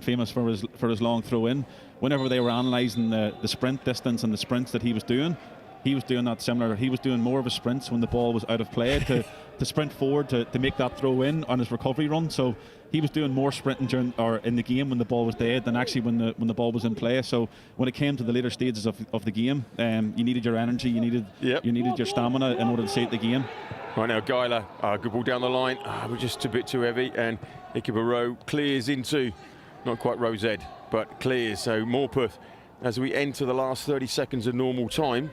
S5: famous for his long throw in. Whenever they were analysing the sprint distance and the sprints that he was doing, he was doing that similar. He was doing more of a sprint when the ball was out of play to sprint forward to make that throw in on his recovery run. So he was doing more sprinting in the game when the ball was dead than actually when the ball was in play. So when it came to the later stages of the game, you needed your energy, you needed your stamina in order to save the game.
S3: Right now, Geiler, good ball down the line. We're just a bit too heavy, and Ikebaro clears into, not quite Rosed, but clears. So Morpeth, as we enter the last 30 seconds of normal time.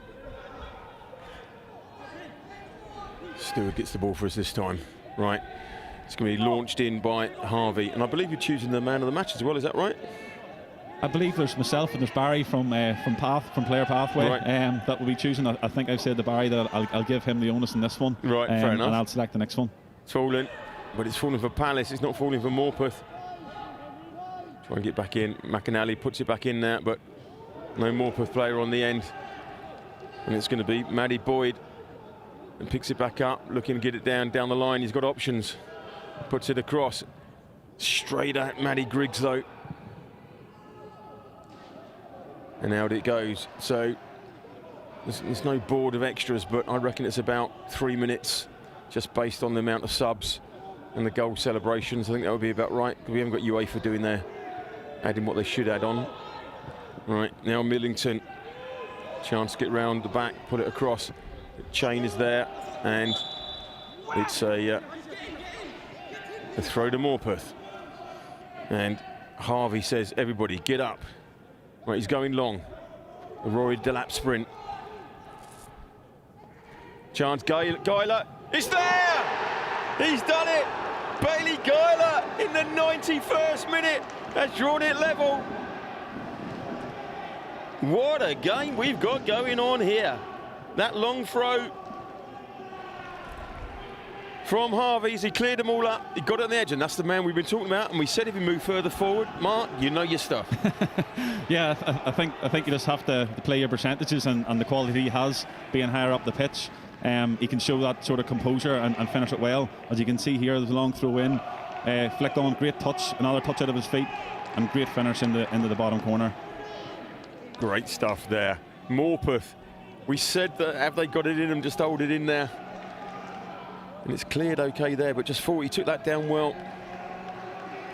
S3: Stewart gets the ball for us this time. Right, it's going to be launched in by Harvey, and I believe you're choosing the man of the match as well. Is that right?
S5: I believe there's myself and there's Barry from Player Pathway,
S3: right.
S5: That will be choosing. I think I've said to Barry that I'll give him the onus in this one.
S3: Right, fair enough.
S5: And I'll select the next one.
S3: It's falling, but it's falling for Palace. It's not falling for Morpeth. Try and get back in. McAnally puts it back in there, but no Morpeth player on the end. And it's going to be Matty Boyd, and picks it back up, looking to get it down the line. He's got options. Puts it across. Straight at Matty Griggs, though. And out it goes. So there's no board of extras, but I reckon it's about 3 minutes, just based on the amount of subs and the goal celebrations. I think that would be about right. We haven't got UEFA doing their adding what they should add on. Right, now Millington. Chance to get round the back, put it across. The chain is there, and it's a throw to Morpeth. And Harvey says, everybody, get up. Right, he's going long. A Rory Delap sprint. Chance, Geiler, it's there! He's done it! Bailey Geiler in the 91st minute has drawn it level. What a game we've got going on here. That long throw from Harvey's, he cleared them all up, he got it on the edge, and that's the man we've been talking about, and we said if he moved further forward, Mark, you know your stuff.
S5: Yeah, I think you just have to play your percentages and the quality he has being higher up the pitch. He can show that sort of composure and finish it well. As you can see here, there's a long throw in, flicked on, great touch, another touch out of his feet, and great finish into the bottom corner.
S3: Great stuff there. Morpeth, we said that have they got it in them, just hold it in there. And it's cleared okay there, but just thought he took that down well.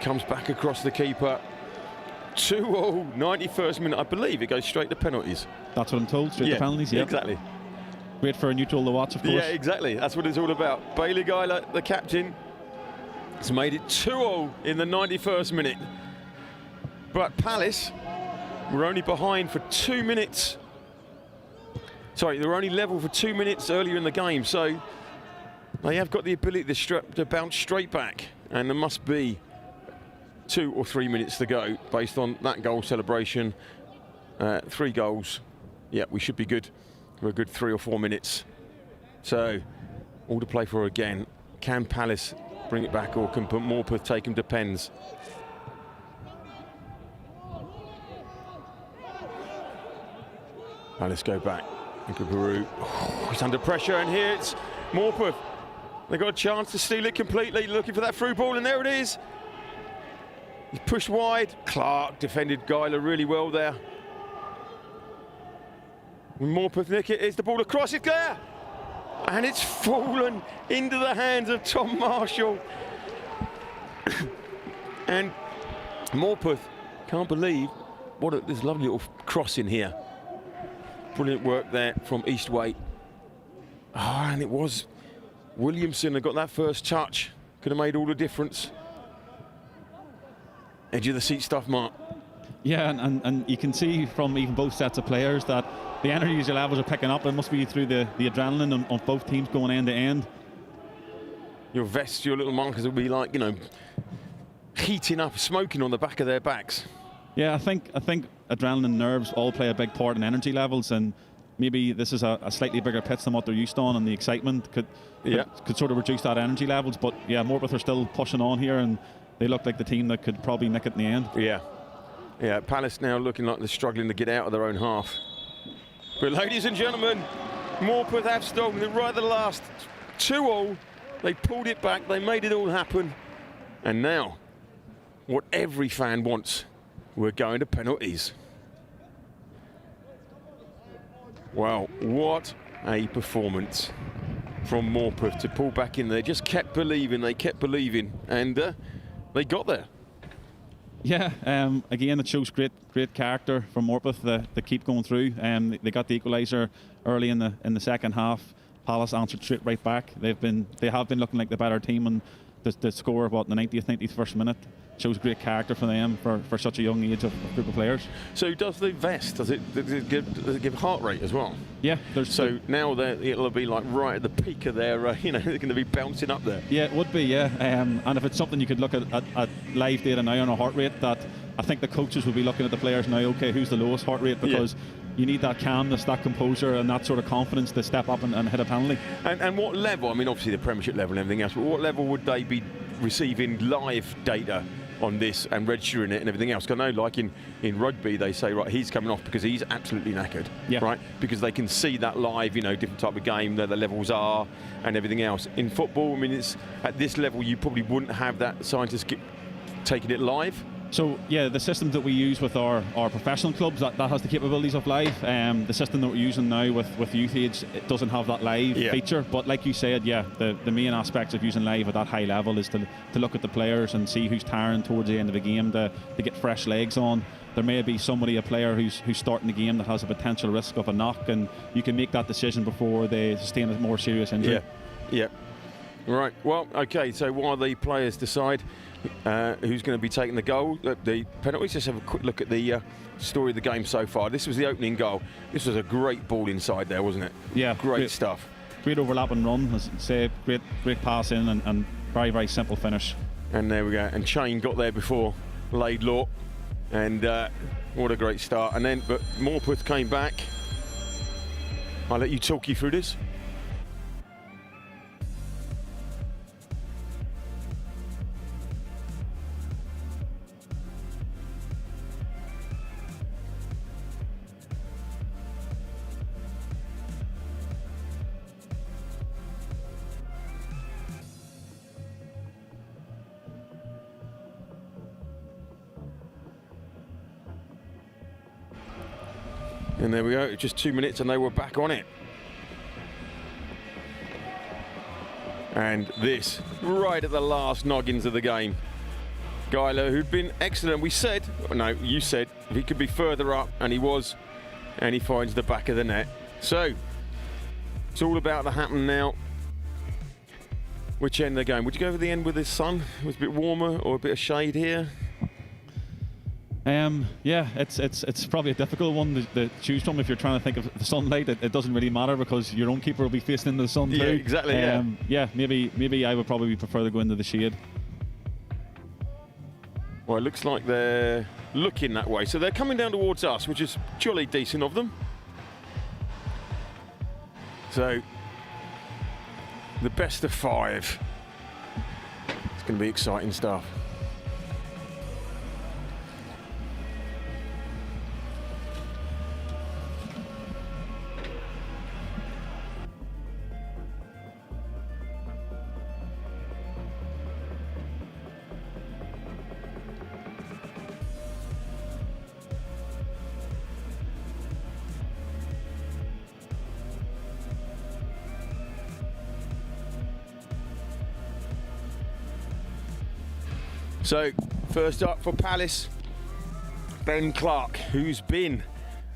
S3: Comes back across the keeper. 2-0, 91st minute. I believe it goes straight to penalties.
S5: That's what I'm told, straight to penalties, yeah.
S3: Exactly.
S5: Great for a neutral to watch, of course.
S3: Yeah, exactly. That's what it's all about. Bailey Geiler, the captain, has made it 2-0 in the 91st minute. But Palace were only behind for 2 minutes. Sorry, they were only level for 2 minutes earlier in the game, so they have got the ability to bounce straight back, and there must be 2 or 3 minutes to go based on that goal celebration. 3 goals. Yeah, we should be good for a good 3 or 4 minutes. So, all to play for again. Can Palace bring it back, or can Morpeth take him? Depends. Palace go back. Peru. Oh, he's under pressure, and here it's Morpeth. They got a chance to steal it completely, looking for that through ball, and there it is. He's pushed wide. Clark defended Geiler really well there. When Morpeth nick it, is the ball across, it's there! And it's fallen into the hands of Tom Marshall. And Morpeth can't believe what this lovely little cross in here. Brilliant work there from Eastway. And it was Williamson that got that first touch. Could have made all the difference. Edge of the seat stuff, Mark.
S5: Yeah, and you can see from even both sets of players that the energy levels are picking up. It must be through the adrenaline on both teams going end to end.
S3: Your vests, your little markers will be like, you know, heating up, smoking on the back of their backs. Yeah,
S5: I think adrenaline and nerves all play a big part in energy levels, and maybe this is a slightly bigger pitch than what they're used on, and the excitement could sort of reduce that energy levels. But yeah, Morpeth are still pushing on here, and they look like the team that could probably nick it in the end.
S3: Yeah, Palace now looking like they're struggling to get out of their own half. But ladies and gentlemen, Morpeth have stolen it right at the last. 2-2, they pulled it back, they made it all happen. And now, what every fan wants, we're going to penalties. Well, what a performance from Morpeth to pull back in there. Just kept believing, they kept believing, and they got there.
S5: Yeah, again, it shows great character from Morpeth. They keep going through. They got the equaliser early in the second half. Palace answered straight right back. They have been looking like the better team, and the score about the 90th, 91st minute shows great character for them for such a young age of group of players.
S3: So does the vest, does it give heart rate as well?
S5: Yeah.
S3: So now it'll be like right at the peak of their, they're going to be bouncing up there.
S5: Yeah, it would be, yeah. And if it's something you could look at live data now on a heart rate, that I think the coaches will be looking at the players now, okay, who's the lowest heart rate, because you need that calmness, that composure and that sort of confidence to step up and hit a penalty.
S3: And what level, I mean obviously the Premiership level and everything else, but what level would they be receiving live data on this and registering it and everything else? Because I know like in rugby they say, right, he's coming off because he's absolutely knackered, right? Because they can see that live, different type of game, where the levels are and everything else. In football, I mean, it's at this level you probably wouldn't have that scientist taking it live.
S5: So yeah, the system that we use with our professional clubs, that has the capabilities of live. The system that we're using now with youth age, it doesn't have that live feature. But like you said, yeah, the main aspects of using live at that high level is to look at the players and see who's tiring towards the end of the game, to get fresh legs on. There may be a player who's starting the game that has a potential risk of a knock, and you can make that decision before they sustain a more serious injury.
S3: Yeah. Right, well, okay, so while the players decide who's going to be taking the goal, the penalties, let's have a quick look at the story of the game so far. This was the opening goal. This was a great ball inside there, wasn't it?
S5: Yeah.
S3: Great stuff.
S5: Great overlap and run, as I say, great pass in and very, very simple finish.
S3: And there we go, and Chain got there before Laidlaw, and what a great start. And then, but Morpeth came back. I'll let you talk you through this. And there we go, just 2 minutes and they were back on it. And this, right at the last noggins of the game. Geiler, who'd been excellent, we said, no, you said, he could be further up, and he was, and he finds the back of the net. So, it's all about to happen now. Which end they're going? Would you go for the end with the sun? It was a bit warmer, or a bit of shade here?
S5: Yeah, it's probably a difficult one to choose from if you're trying to think of the sunlight. It doesn't really matter because your own keeper will be facing into the sun too.
S3: Yeah, exactly.
S5: Yeah, maybe I would probably prefer to go into the shade.
S3: Well, it looks like they're looking that way, so they're coming down towards us, which is jolly decent of them. So, the best of 5. It's going to be exciting stuff. So, first up for Palace, Ben Clark, who's been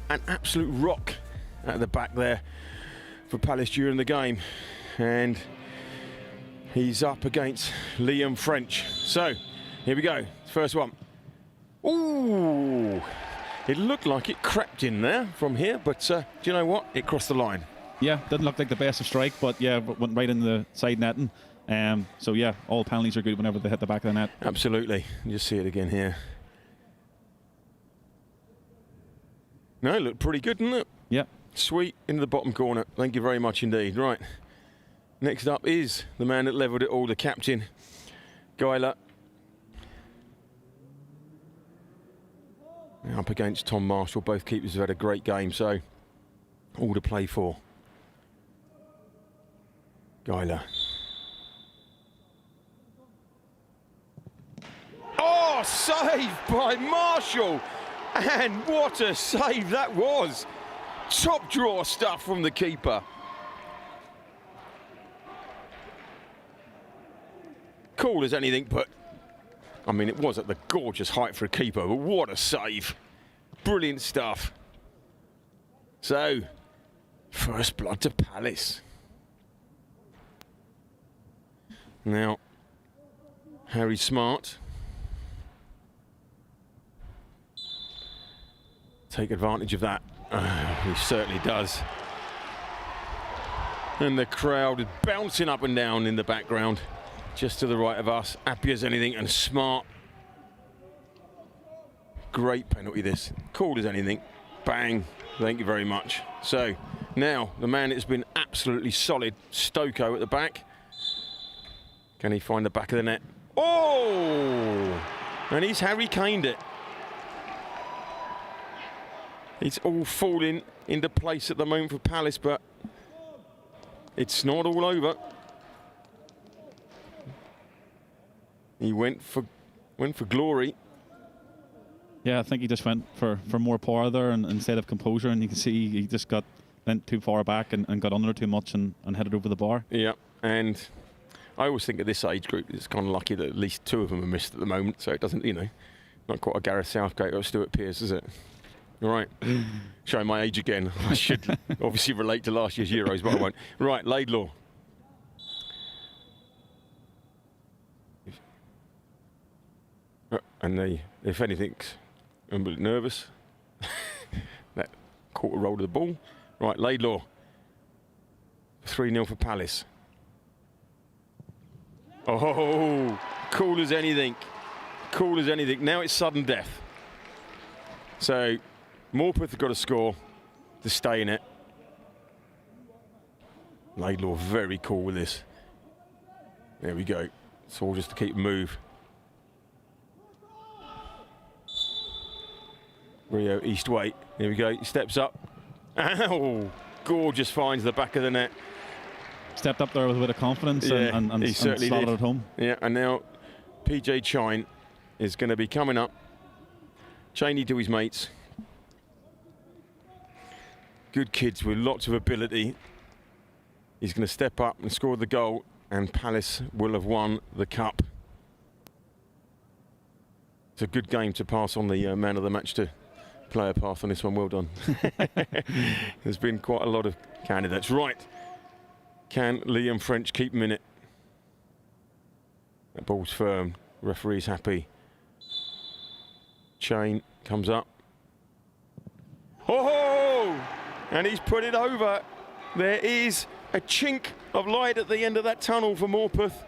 S3: an absolute rock at the back there for Palace during the game. And he's up against Liam French. So, here we go, first one. Ooh, it looked like it crept in there from here, but do you know what? It crossed the line.
S5: Yeah, didn't look like the best of strike, but yeah, went right in the side netting. So yeah, all penalties are good whenever they hit the back of the net.
S3: Absolutely. You just see it again here. No, it looked pretty good, didn't it?
S5: Yeah.
S3: Sweet, into the bottom corner. Thank you very much indeed. Right. Next up is the man that levelled it all, the captain, Geiler. Up against Tom Marshall. Both keepers have had a great game, so all to play for. Geiler. Oh, saved by Marshall. And what a save that was. top drawer stuff from the keeper. Cool as anything, but I mean, it was at the gorgeous height for a keeper, but what a save. Brilliant stuff. So, first blood to Palace. Now, Harry Smart. Take advantage of that. He certainly does. And the crowd is bouncing up and down in the background. Just to the right of us, happy as anything, and Smart. Great penalty this, cool as anything. Bang, thank you very much. So now the man that's been absolutely solid, Stoko at the back. Can he find the back of the net? Oh! And he's Harry Kaned it. It's all falling into place at the moment for Palace, but it's not all over. He went for glory.
S5: Yeah, I think he just went for more power there and instead of composure, and you can see he just went too far back and got under too much and headed over the bar.
S3: Yeah, and I always think at this age group it's kind of lucky that at least 2 of them are missed at the moment, so it doesn't, you know, not quite a Gareth Southgate or Stuart Pearce, is it? All right, showing my age again. I should obviously relate to last year's Euros, but I won't. Right, Laidlaw. And they, if anything, I'm a bit nervous. That caught a roll of the ball. Right, Laidlaw. 3-0 for Palace. Oh, cool as anything. Cool as anything. Now it's sudden death. So, Morpeth have got to score to stay in it. Laidlaw very cool with this. There we go. It's all just to keep move. Rio Eastway, here we go, he steps up. Ow! Gorgeous finds the back of the net.
S5: Stepped up there with a bit of confidence,
S3: yeah,
S5: and
S3: he certainly
S5: slotted
S3: did.
S5: it home.
S3: Yeah, and now PJ Chine is going to be coming up. Cheney to his mates. Good kids with lots of ability. He's going to step up and score the goal, and Palace will have won the cup. It's a good game to pass on the man of the match to player path on this one. Well done. There's been quite a lot of candidates. Right. Can Liam French keep him in it? That ball's firm. Referee's happy. Chain comes up. Oh! And he's put it over. There is a chink of light at the end of that tunnel for Morpeth.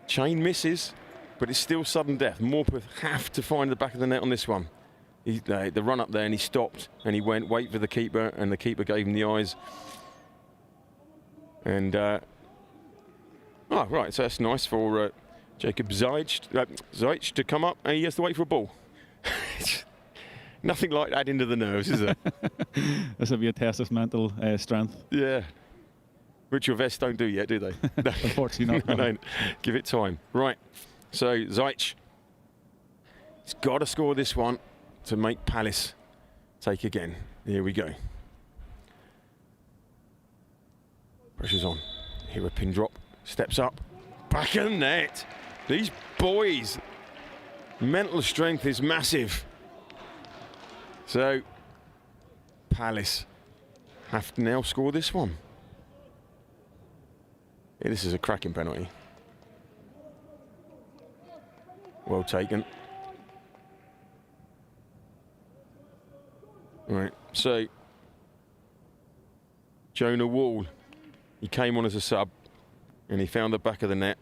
S3: Chain misses, but it's still sudden death. Morpeth have to find the back of the net on this one. The run up there, and he stopped, and he went wait for the keeper, and the keeper gave him the eyes. And oh right, so that's nice for Jacob Zajc to come up, and he has to wait for a ball. Nothing like that into the nerves, is it?
S5: This will be a test of mental strength.
S3: Yeah, which your vests don't do yet, do they? No.
S5: Unfortunately not.
S3: No, give it time. Right, so Zajc, he's got to score this one to make Palace take again. Here we go. Pressure's on. Here a pin drop. Steps up. Back of the net. These boys, mental strength is massive. So, Palace have to now score this one. Yeah, this is a cracking penalty. Well taken. Right, so Jonah Wall, he came on as a sub and he found the back of the net.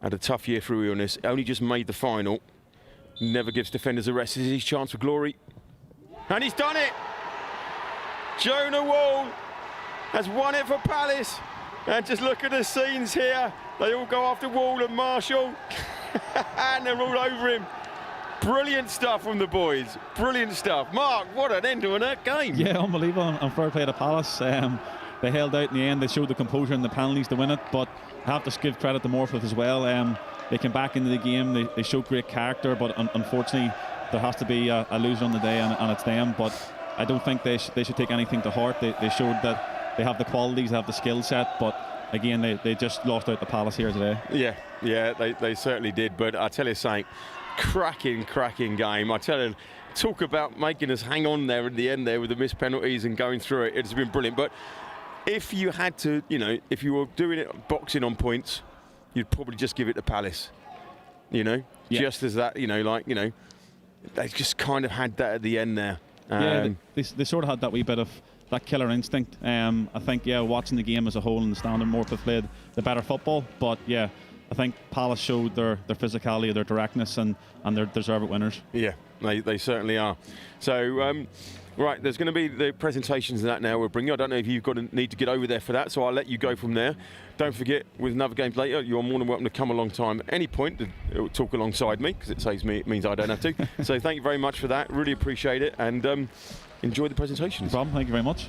S3: Had a tough year through illness, only just made the final. Never gives defenders a rest. This is his chance for glory. And he's done it! Jonah Wall has won it for Palace. And just look at the scenes here. They all go after Wall and Marshall. And they're all over him. Brilliant stuff from the boys. Brilliant stuff. Mark, what an end to a game.
S5: Yeah, unbelievable. And fair play to Palace. They held out in the end. They showed the composure and the penalties to win it. But I have to give credit to Morpeth as well. They came back into the game. They showed great character. But unfortunately, there has to be a loser on the day, and it's them. But I don't think they should take anything to heart. They showed that they have the qualities, they have the skill set, but again, they just lost out the Palace here today.
S3: Yeah, they certainly did. But I tell you something, cracking game. I tell you, talk about making us hang on there at the end there with the missed penalties and going through it. It's been brilliant. But if you had to, if you were doing it boxing on points, you'd probably just give it to Palace. Just as that, they just kind of had that at the end there.
S5: They sort of had that wee bit of that killer instinct. I think, watching the game as a whole and the standard, MORPETH played the better football. But I think Palace showed their physicality, their directness, and they're deserved winners. Yeah,
S3: they certainly are. So, right, there's going to be the presentations and that now we'll bring you. I don't know if you've got to need to get over there for that, so I'll let you go from there. Don't forget, with another games later, you're more than welcome to come along time at any point to talk alongside me, because it means I don't have to. So thank you very much for that. Really appreciate it, and enjoy the presentations.
S5: No problem. Thank you very much.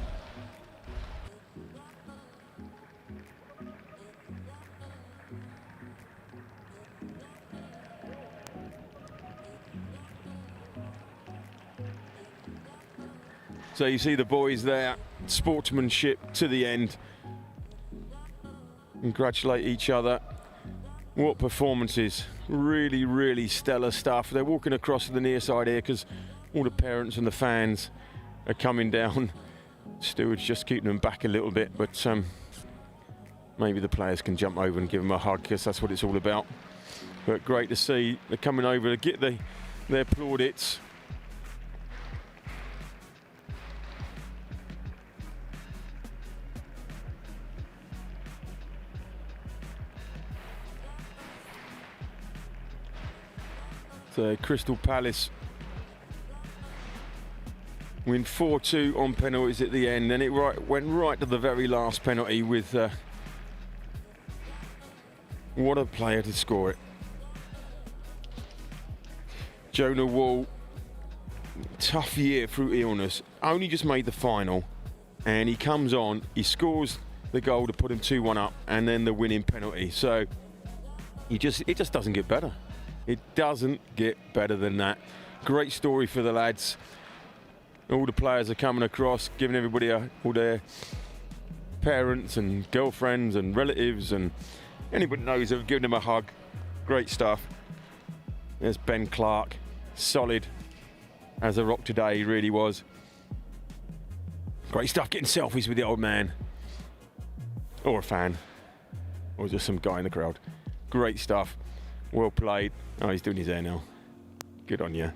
S3: So you see the boys there, sportsmanship to the end. Congratulate each other. What performances. Really, really stellar stuff. They're walking across to the near side here because all the parents and the fans are coming down. Stewards just keeping them back a little bit, but maybe the players can jump over and give them a hug, because that's what it's all about. But great to see they're coming over to get their plaudits. So Crystal Palace win 4-2 on penalties at the end, and it went right to the very last penalty with what a player to score it. Jonah Wall, tough year through illness, only just made the final, and he comes on, he scores the goal to put him 2-1 up, and then the winning penalty. So it just doesn't get better. It doesn't get better than that. Great story for the lads. All the players are coming across, giving everybody all their parents and girlfriends and relatives and anybody knows have given them a hug. Great stuff. There's Ben Clark, solid as a rock today, he really was. Great stuff, getting selfies with the old man. Or a fan. Or just some guy in the crowd. Great stuff. Well played. Oh, he's doing his hair now. Good on you.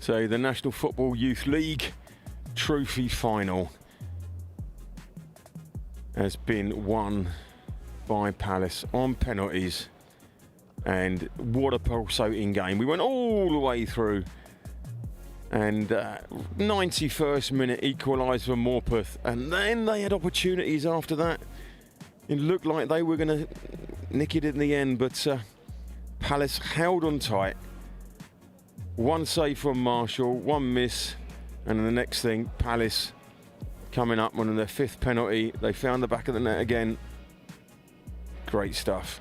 S3: So the National Football Youth League Trophy Final has been won by Palace on penalties, and what a pulsating game. We went all the way through, and 91st minute equalised for MORPETH, and then they had opportunities after that. It looked like they were going to nick it in the end, but Palace held on tight. One save from Marshall, one miss, and then the next thing, Palace coming up on their 5th penalty. They found the back of the net again. Great stuff.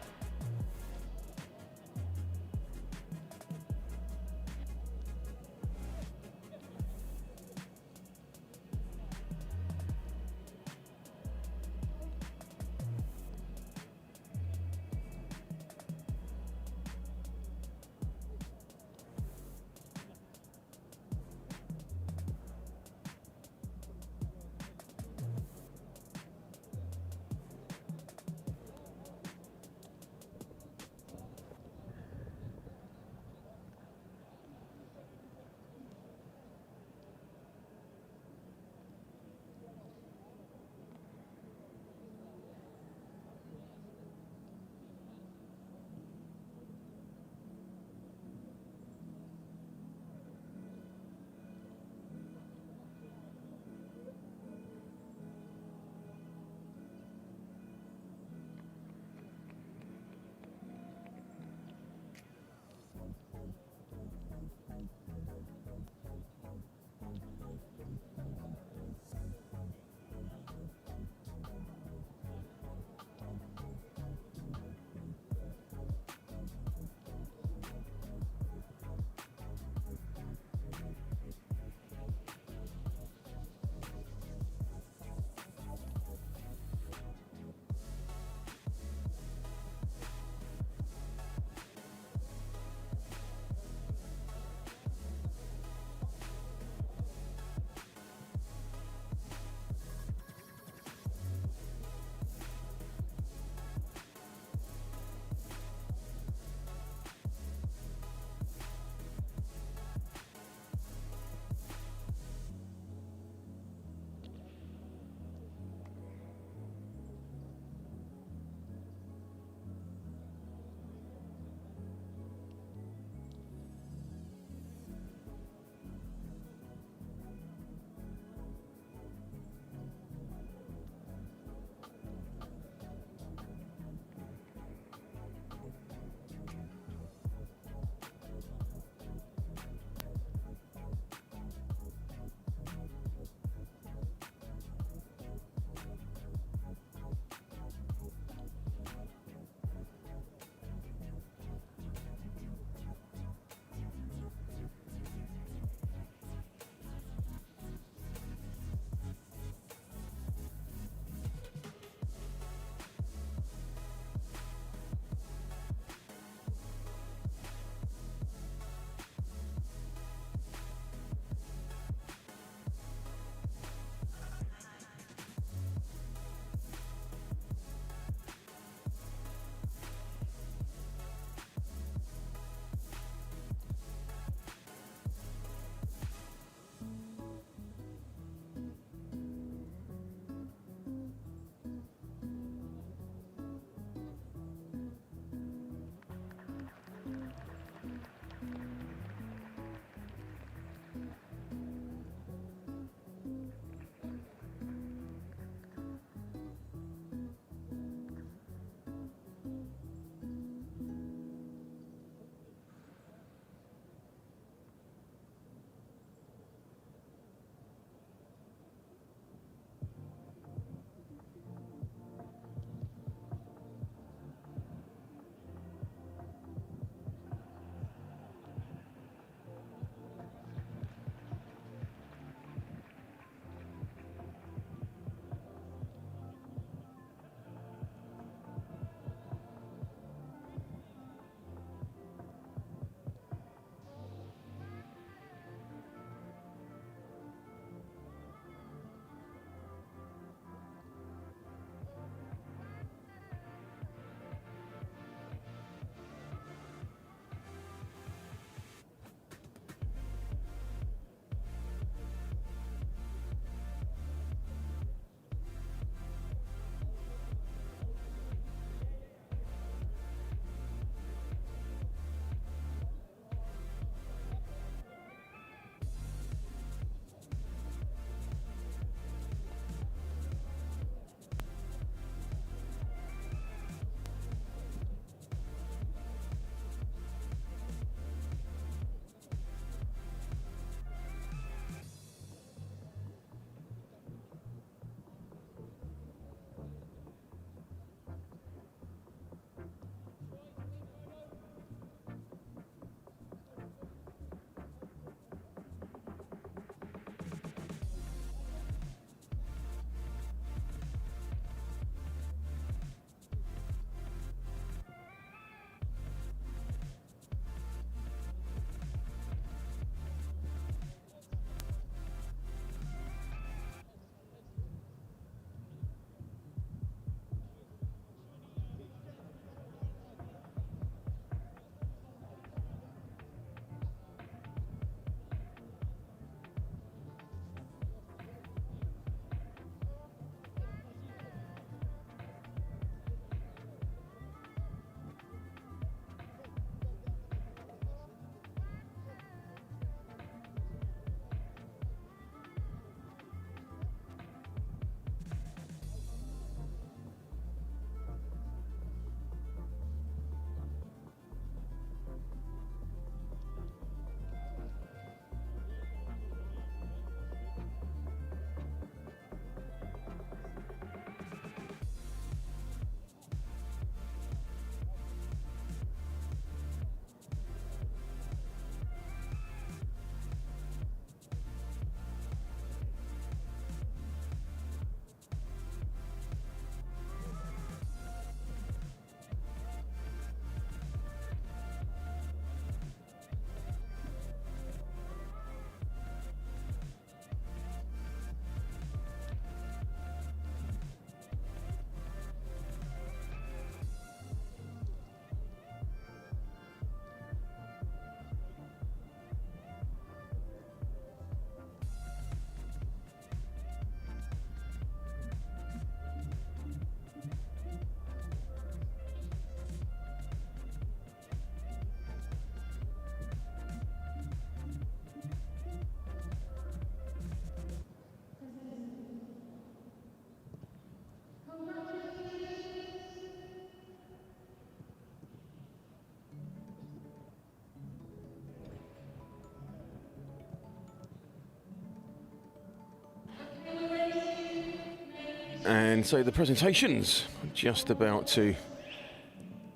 S3: And so the presentation's just about to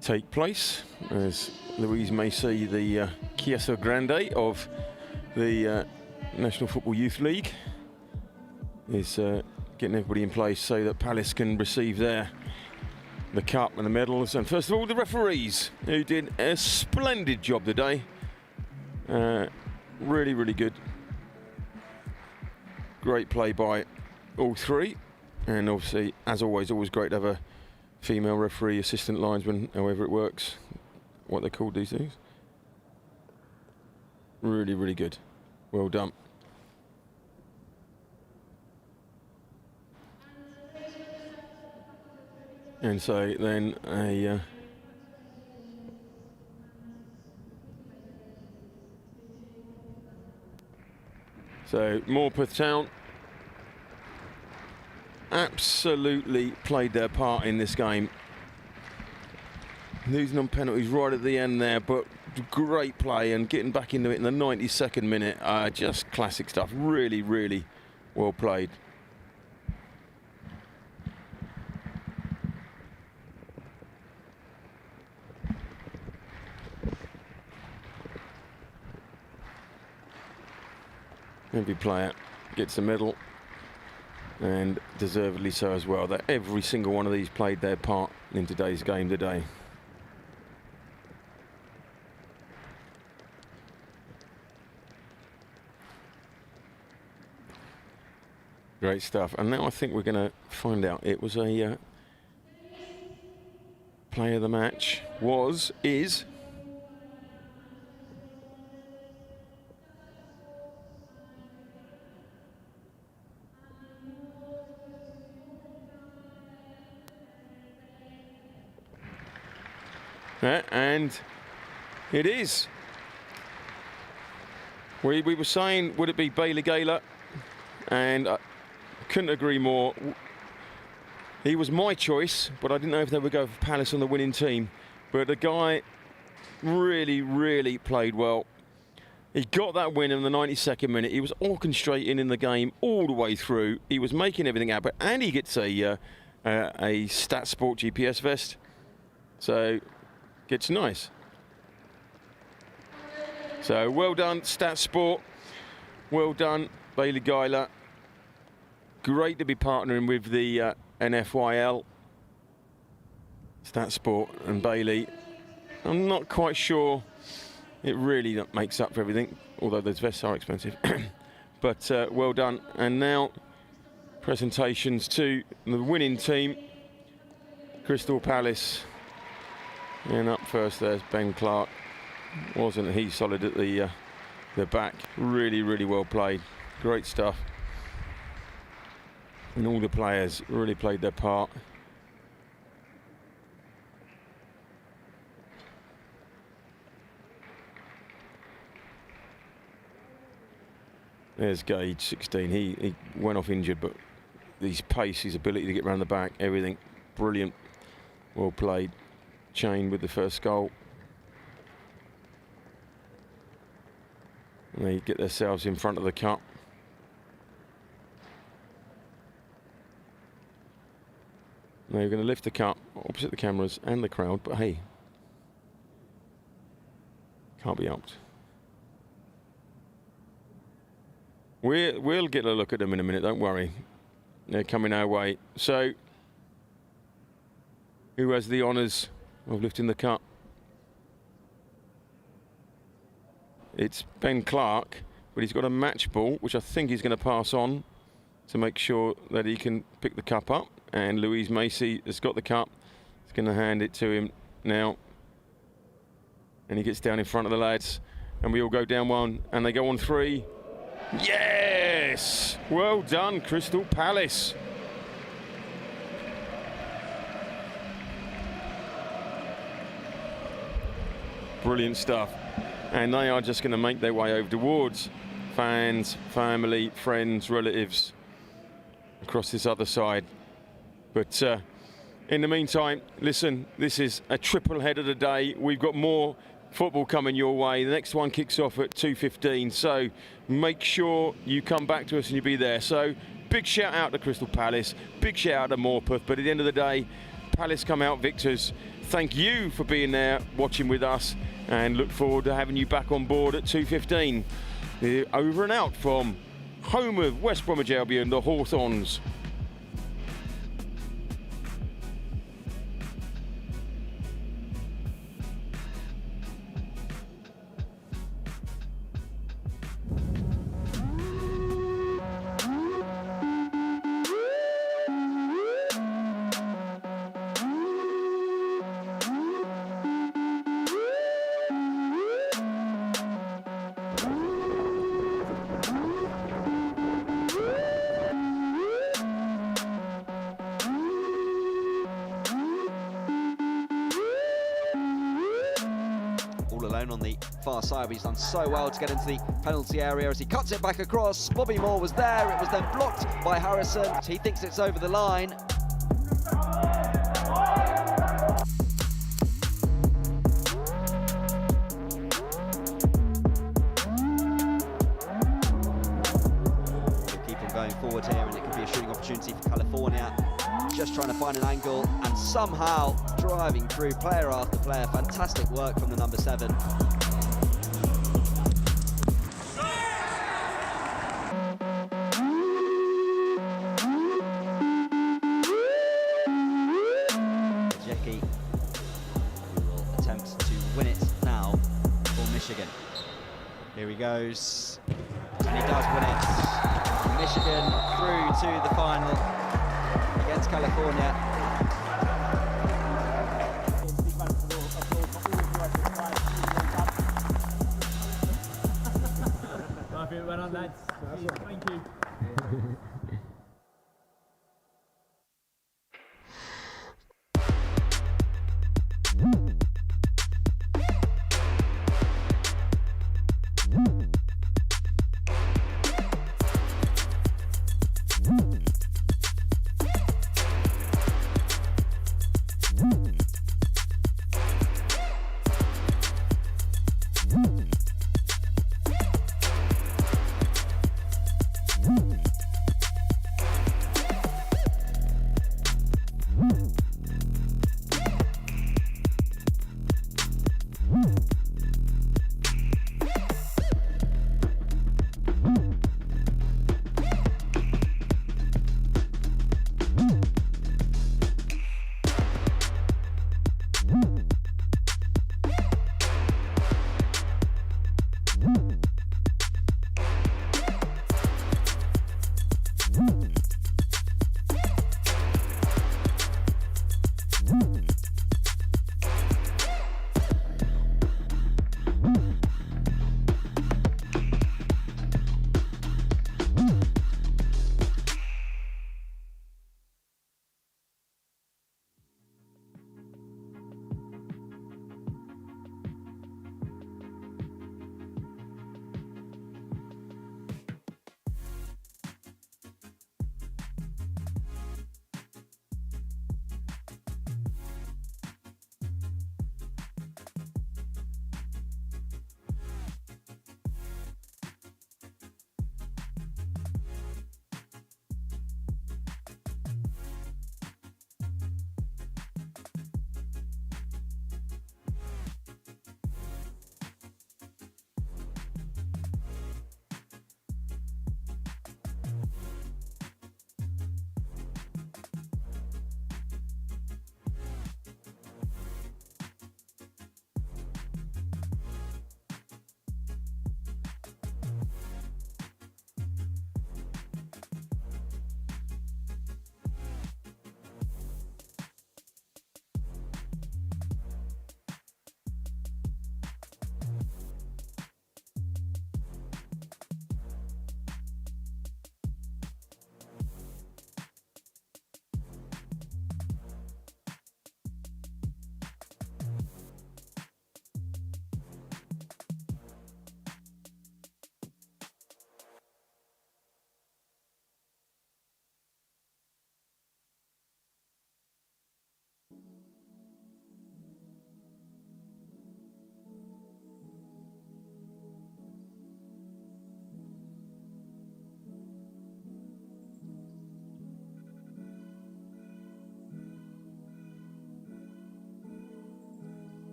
S3: take place as Louise Macy, the Chiesa Grande of the National Football Youth League, is getting everybody in place so that Palace can receive the cup and the medals. And first of all, the referees, who did a splendid job today. Really, really good. Great play by all three. And obviously, as always great to have a female referee, assistant linesman, however it works, what they're called these days. Really, really good. Well done. And so then so Morpeth Town absolutely played their part in this game. Losing on penalties right at the end there, but great play and getting back into it in the 92nd minute. Just classic stuff. Really, really well played. Every player gets a medal, and deservedly so as well. That every single one of these played their part in today's game today. Great stuff. And now I think we're going to find out. It was a player of the match is and it is. We were saying, would it be Bailey Gaylor? And I couldn't agree more. He was my choice, but I didn't know if they would go for Palace on the winning team. But the guy really, really played well. He got that win in the 92nd minute. He was orchestrating in the game all the way through. He was making everything happen, and he gets a Stat Sport GPS vest. So it's nice. So well done, Stat Sport. Well done, Bailey Gaylor. Great to be partnering with the NFYL. Stat Sport and Bailey. I'm not quite sure it really makes up for everything, although those vests are expensive. But well done. And now presentations to the winning team, Crystal Palace. And up first there's Ben Clark. Wasn't he solid at the back? Really, really well played. Great stuff. And all the players really played their part. There's Gage, 16. He went off injured, but his pace, his ability to get around the back, everything, brilliant. Well played. Chain with the first goal. And they get themselves in front of the cup. Now you're going to lift the cup opposite the cameras and the crowd, but hey, can't be helped. We'll get a look at them in a minute, don't worry. They're coming our way. So, who has the honours of lifting the cup? It's Ben Clark, but he's got a match ball, which I think he's going to pass on to make sure that he can pick the cup up. And Louise Macy has got the cup. He's going to hand it to him now. And he gets down in front of the lads. And we all go down one, and they go on three. Yes! Well done, Crystal Palace. Brilliant stuff. And they are just going to make their way over towards fans, family, friends, relatives across this other side. But in the meantime, listen, this is a triple header today. We've got more football coming your way. The next one kicks off at 2:15, so make sure you come back to us and you'll be there. So big shout out to Crystal Palace, big shout out to Morpeth, but at the end of the day, Palace come out victors. Thank you for being there, watching with us, and look forward to having you back on board at 2:15. Over and out from home of West Bromwich Albion, the Hawthorns.
S1: All alone on the far side, but he's done so well to get into the penalty area as he cuts it back across. Bobby Moore was there, it was then blocked by Harrison. He thinks it's over the line. He'll keep him going forward here, and it could be a shooting opportunity for California. Just trying to find an angle and somehow driving through player after player. Fantastic work from the number 7. Jackie, who will attempt to win it now for Michigan. Here he goes, and he does win it. Michigan through to the final against California.
S2: Well done, lads. Thank you.